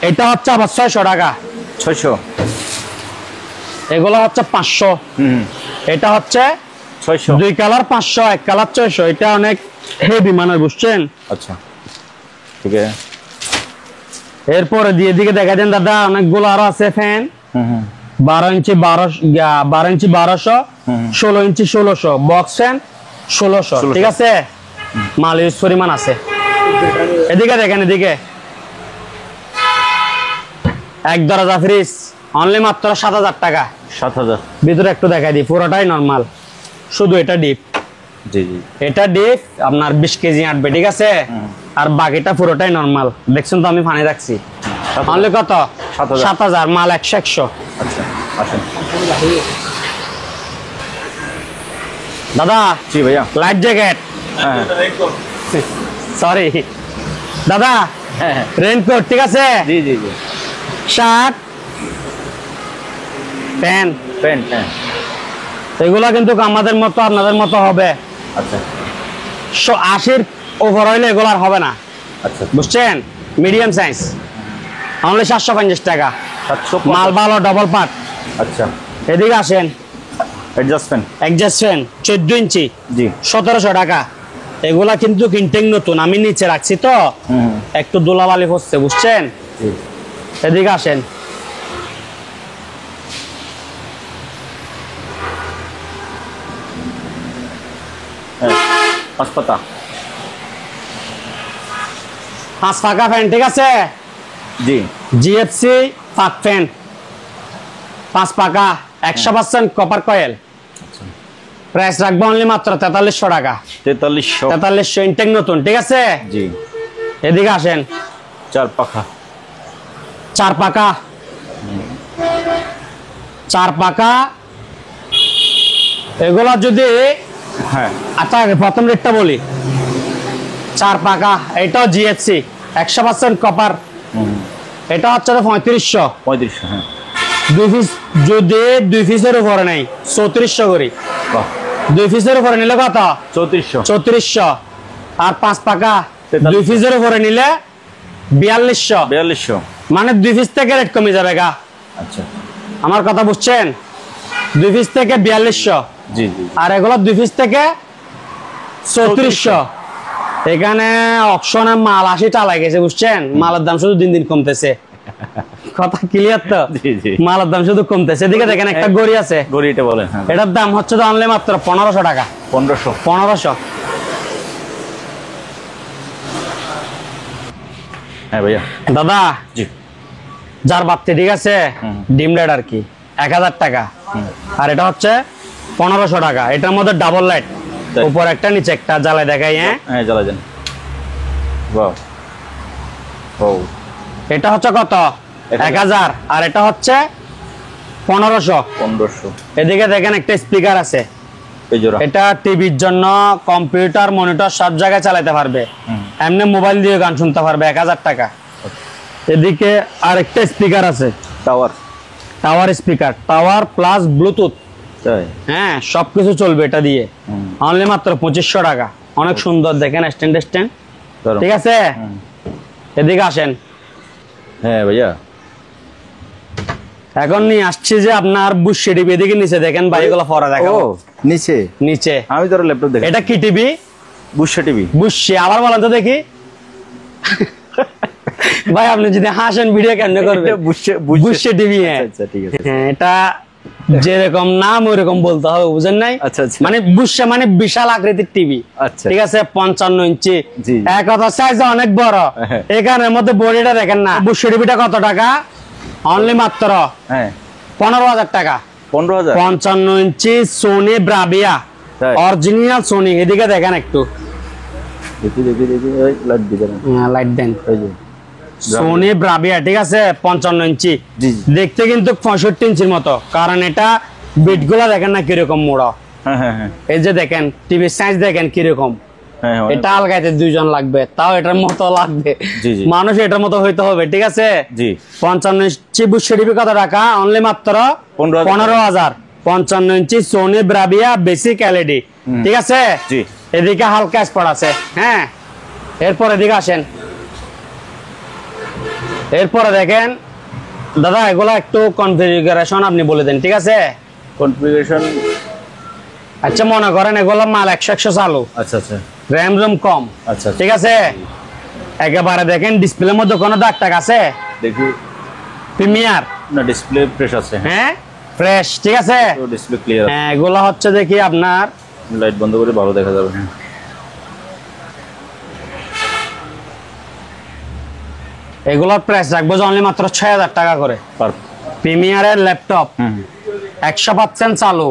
এটা হচ্ছে আবার 600 টাকা। 600। এগুলো হচ্ছে 500। এটা হচ্ছে 600। 2 কালার 500, 1 কালার 600। এটা অনেক হেভি মানের, বুঝছেন? আচ্ছা ঠিক আছে। এরপরে দিয়ে দিকে দেখা দেন দাদা, অনেকগুলো আরো আছে ফ্যান। 12 ইঞ্চি 1200, 16 ইঞ্চি 1600, বক্স ফ্যান 1600। ঠিক আছে, মাল ইউজ পরিমাণ আছে। এদিকে দেখেন, এদিকে এক দরজা ফ্রিজ অনলি মাত্র 7000 টাকা। 7000। ভিতরে একটু দেখাই দিই, পুরোটাই নরমাল, শুধু এটা ডিপ। জি জি। এটা ডিপ আপনার 20 কেজি আটবে, ঠিক আছে? আর বাকিটা পুরোটাই নরমাল। দেখছেন তো আমি পানি রাখছি। অনলি কত? 7000। মাল 100। আচ্ছা আসেন দাদা। জি ভাইয়া। লাইট জ্যাকেট, হ্যাঁ সরি দাদা, রেইনকোট, ঠিক আছে? জি জি জি। শার্ট, প্যান্ট, হ্যাঁ। এগুলা কিন্তু আমাদের মতো আপনাদের মতো হবে। আচ্ছা 80 ওভার হইলে এগুলো আর হবে না, আচ্ছা। বুঝছেন? মিডিয়াম সাইজ অনলি 750 টাকা। 700। মাল ভালো, ডবল পার্ট। আচ্ছা এদিকে আসেন, অ্যাডজাস্টমেন্ট 14 ইঞ্চি জি 1700 টাকা। এগুলা কিন্তু কিনটেং নতুন, আমি নিচে রাখছি তো একটু ধুলাবালি হচ্ছে, বুঝছেন? জি। এদিকে আসেন, হ্যাঁ 5 পাতা 5 পাকা ফ্যান, ঠিক আছে? জি। জিএফসি পাক ফ্যান 5 পাকা, 100% কপার কয়েল। প্রাইস রাখবো অনলি মাত্র 4300 টাকা। 4300 ইনটেক নতুন, ঠিক আছে? জি। এদিকে আসেন, 4 পাখা 4 পাকা, 4 পাকা। এগুলা যদি, হ্যাঁ আচ্ছা আগে প্রথম রেটটা বলি। 4 পাকা, এটাও জিএফসি 100% কপার। এটা হচ্ছে 3500। 3500। হ্যাঁ 2 পিস যদি 2 পিসের উপরে নেই 3400 করি। বাহ। 2 পিসের উপরে নিলে কত? 3400। 3400। আর 5 পাকা 4300। 2 পিসের উপরে নিলে 4200। 4200। মানে 2 পিস থেকে রেট কমে যাবে গা। আচ্ছা আমার কথা বুঝছেন? 2 পিস থেকে 4200। জি জি। আর এগুলো 2 পিস থেকে 3400। এখানে অপশনে মাল 80 টাকা গেছে, বুঝছেন? মালের দাম শুধু দিন দিন কমতেছে। কথা ক্লিয়ার তো? জি জি। মালের দাম শুধু কমতেছে। এদিকে দেখেন একটা গড়ি আছে, গড়িটা বলেন। হ্যাঁ এটার দাম হচ্ছে তো অনলি মাত্র 1500 টাকা। 1500। হ্যাঁ ভাইয়া। দাদা জি। যার বাড়তে, ঠিক আছে? ডিম লাইট আর কি 1000 টাকা। আর এটা হচ্ছে 1500 টাকা। এটার মধ্যে ডাবল লাইট, উপর একটা নিচে একটা, জ্বালায় দেখাই। হ্যাঁ জ্বালা যান। বাহ। ও এটা হচ্ছে কত? 1000। আর এটা হচ্ছে 1500। 1500। এদিকে দেখেন একটা স্পিকার আছে, এই জোড়া। এটা টিভির জন্য, কম্পিউটার, মনিটর সব জায়গায় চালাতে পারবে। এমনি মোবাইল দিয়ে গান শুনতে পারবে। 1000 টাকা। এদিকে আরেকটা স্পিকার আছে, tower speaker, tower plus Bluetooth. তাই? হ্যাঁ সবকিছু চলবে এটা দিয়ে। অনলি মাত্র 2500 টাকা। অনেক সুন্দর, দেখেন স্ট্যান্ড, ঠিক আছে? এদিকে আসেন। হ্যাঁ ভাইয়া। এখন নিয়ে আসছি যে আপনার বুশি টিভি। এদিকে নিচে দেখেন বাড়িগুলো ফরা দেখো। ও নিচে নিচে আমি তো ল্যাপটপ দেখি। এটা কি টিভি? বুশা টিভি। বুশি আবার বলেন তো দেখি। ভাই আপনি যদি হাসেন ভিডিও কেমনে করবেন? Bushy TV. আচ্ছা ঠিক আছে। হ্যাঁ এটা যেরকম নাম ওইরকম বলতে হবে, বুঝেন নাই? আচ্ছা আচ্ছা। মানে বুশা মানে বিশাল আকৃতির টিভি। আচ্ছা ঠিক আছে, 55 ইঞ্চি। জি। এক কথা সাইজ অনেক বড়। এখানের মধ্যে বডিটা দেখেন না। বুশি টিভিটা কত টাকা? অনলি মাত্র হ্যাঁ 15000 টাকা। 15000। 55 ইঞ্চি সোনি ব্রাভিয়া, তাই? Original Sony. এদিকে দেখেন একটু, দেখি দেখি দেখি ওই লাইট দিবেন। লাইট দেন। এই যে সোনি ব্রাভিয়া, ঠিক আছে? 55 ইঞ্চি। জি। দেখতে কিন্তু 65 ইঞ্চির মতো, কারণ এটা বিট গুলা দেখেন না কিরকম মোড়া। হ্যাঁ হ্যাঁ হ্যাঁ। এই যে দেখেন টিভির সাইজ দেখেন কিরকম। হ্যাঁ, হ্যাঁ, এটা আলগাইতে 2 জন লাগবে, তাও এটার মতো লাগবে। জি, জি। মানুষ এটার মতো হইতে হবে, ঠিক আছে? জি 55 ইঞ্চি বুশ টিভি কত টাকা? অনলি মাত্র 15,000। 55 inch Sony Bravia basic LED, ঠিক আছে? জি এদিকে হালকা স্পট আছে, হ্যাঁ। এরপর এদিকে আসেন, এরপরে দেখেন দাদা এগুলা একটু কনফিগারেশন আপনি বলে দেন, ঠিক আছে? কনফিগারেশন। আচ্ছা মনে করেন এগুলো মাল 100 চালু, আচ্ছা আচ্ছা র্যাম রোম কম, আচ্ছা ঠিক আছে? একেবারে দেখেন ডিসপ্লের মধ্যে কোনো দাগ টাগ আছে? দেখি প্রিমিয়ার না, ডিসপ্লে ফ্রেশ আছে। হ্যাঁ ফ্রেশ, ঠিক আছে? তো ডিসপ্লে ক্লিয়ার আছে। হ্যাঁ এগুলো হচ্ছে দেখি আপনার লাইট বন্ধ করে ভালো দেখা যাবে। এগুলোর প্রাইস রাখবো যে অনলি মাত্র 6,000 টাকা করে। প্রিমিয়ারের ল্যাপটপ 100% চালু,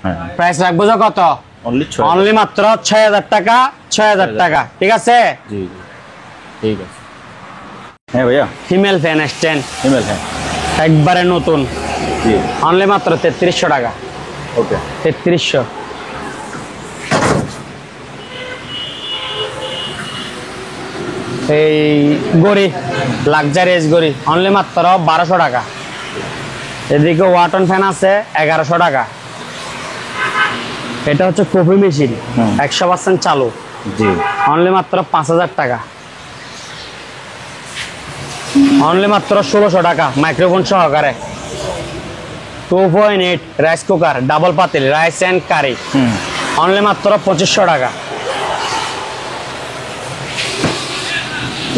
হ্যাঁ প্রাইস রাখবো যে কত? অনলি 6। অনলি মাত্র 6,000 টাকা, 6,000 টাকা, ঠিক আছে? জি জি ঠিক আছে। হ্যাঁ ভাইয়া ফিমেল ফ্যান স্ট্যান্ড ইমেল, হ্যাঁ একবারে নতুন, জি অনলি মাত্র 3300 টাকা। ওকে 3300। এই গড়ি লাক্সারিয়াস গড়ি অনলি মাত্র 1200 টাকা। এদিকে ওয়াটন ফ্যান আছে 1100 টাকা। এটা হচ্ছে কফি মেশিন 100% চালু, জি অনলি মাত্র 5000 টাকা। অনলি মাত্র 1600 টাকা মাইক্রোফোন সহকারে। 2.8 রাইস কুকার ডাবল পাতিল রাইস এন্ড কারি, অনলি মাত্র 2500 টাকা।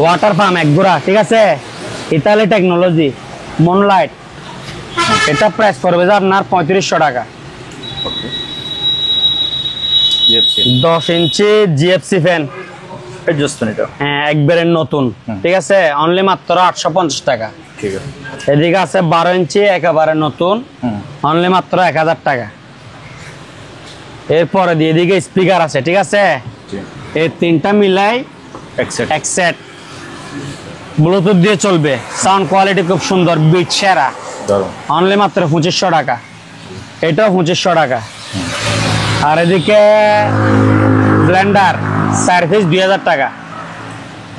ওয়াটার পাম্প এক গোড়া, ঠিক আছে? ইতালি টেকনোলজি মুনলাইট, এটা প্রাইস পড়বে যে আপনার 3500 টাকা। ওকে জিএফসি 10 ইঞ্চি জিএফসি ফ্যান, অ্যাডজাস্টমেন্ট এটা। হ্যাঁ একবারে নতুন, ঠিক আছে? অনলি মাত্র 850 টাকা। ঠিক আছে। এদিকে আছে 12 ইঞ্চি একেবারে নতুন, অনলি মাত্র 1000 টাকা। এরপরে দিয়ে এদিকে স্পিকার আছে, ঠিক আছে? জি এই তিনটা মিলাই অ্যাকসেপ্ট। এক সেট, ব্লুটুথ দিয়ে চলবে, সাউন্ড কোয়ালিটি খুব সুন্দর, বিট সেরা, দারুণ। অনলি মাত্র 2500 টাকা। এটাও 2500 টাকা। আর এদিকে ব্লেন্ডার সার্ভিস 2000 টাকা।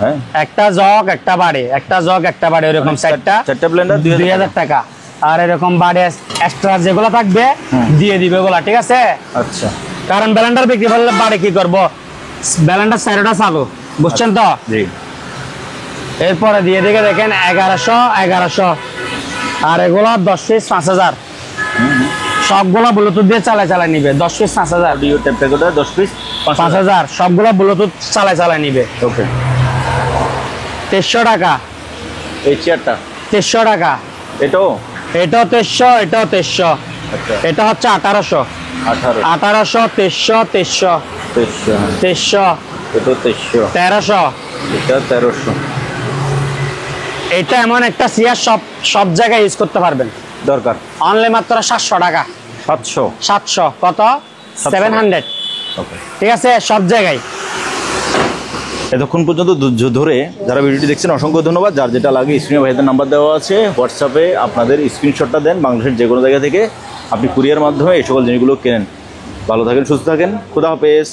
হ্যাঁ একটা জগ একটা বাড়ি, একটা জগ একটা বাড়ি, এরকম চারটা ব্লেন্ডার 2000 টাকা। আর এরকম বাড়ি এক্সট্রা যেগুলো থাকবে দিয়ে দিবে ওগুলা, ঠিক আছে? আচ্ছা কারণ ব্লেন্ডার বিক্রি করলে বাড়ি কি করবো, ব্লেন্ডার সাইডটা চালু, বুঝছেন তো? জি এরপরে দিয়ে দিকে দেখেন 1100। আর এগুলো 10 পিস 5000, সবগুলো ব্লুটুথ দিয়ে চালায় নিবে। 10 piece 5000, audio tape recorder 10 piece 5000 সবগুলো ব্লুটুথ চালায় নিবে। ওকে 2300 টাকা। এই চেয়ারটা 2300 টাকা। এটাও এটাও 2300, এটাও 2300। আচ্ছা এটা হচ্ছে 1800, 18 1800, 2300, 2300, 2300, এটা 2300, 1300। এটা 1300। এটা এমন একটা চেয়ার সব জায়গায় ইউজ করতে পারবেন, দরকার অনলি মাত্র 700 টাকা। 700। 700 কত? 700, ওকে ঠিক আছে? সব জায়গায়। এতক্ষণ পর্যন্ত ধৈর্য ধরে যারা ভিডিওটি দেখছেন অসংখ্য ধন্যবাদ। যার যেটা লাগে স্ক্রিনে ভাইদের নাম্বার দেওয়া আছে, হোয়াটসঅ্যাপে আপনাদের স্ক্রিনশটটা দেন। বাংলাদেশের যে কোনো জায়গা থেকে আপনি কুরিয়ার মাধ্যমে এই সকল জিনিসগুলো কেনেন। ভালো থাকেন, সুস্থ থাকেন, খুদা হাফেজ।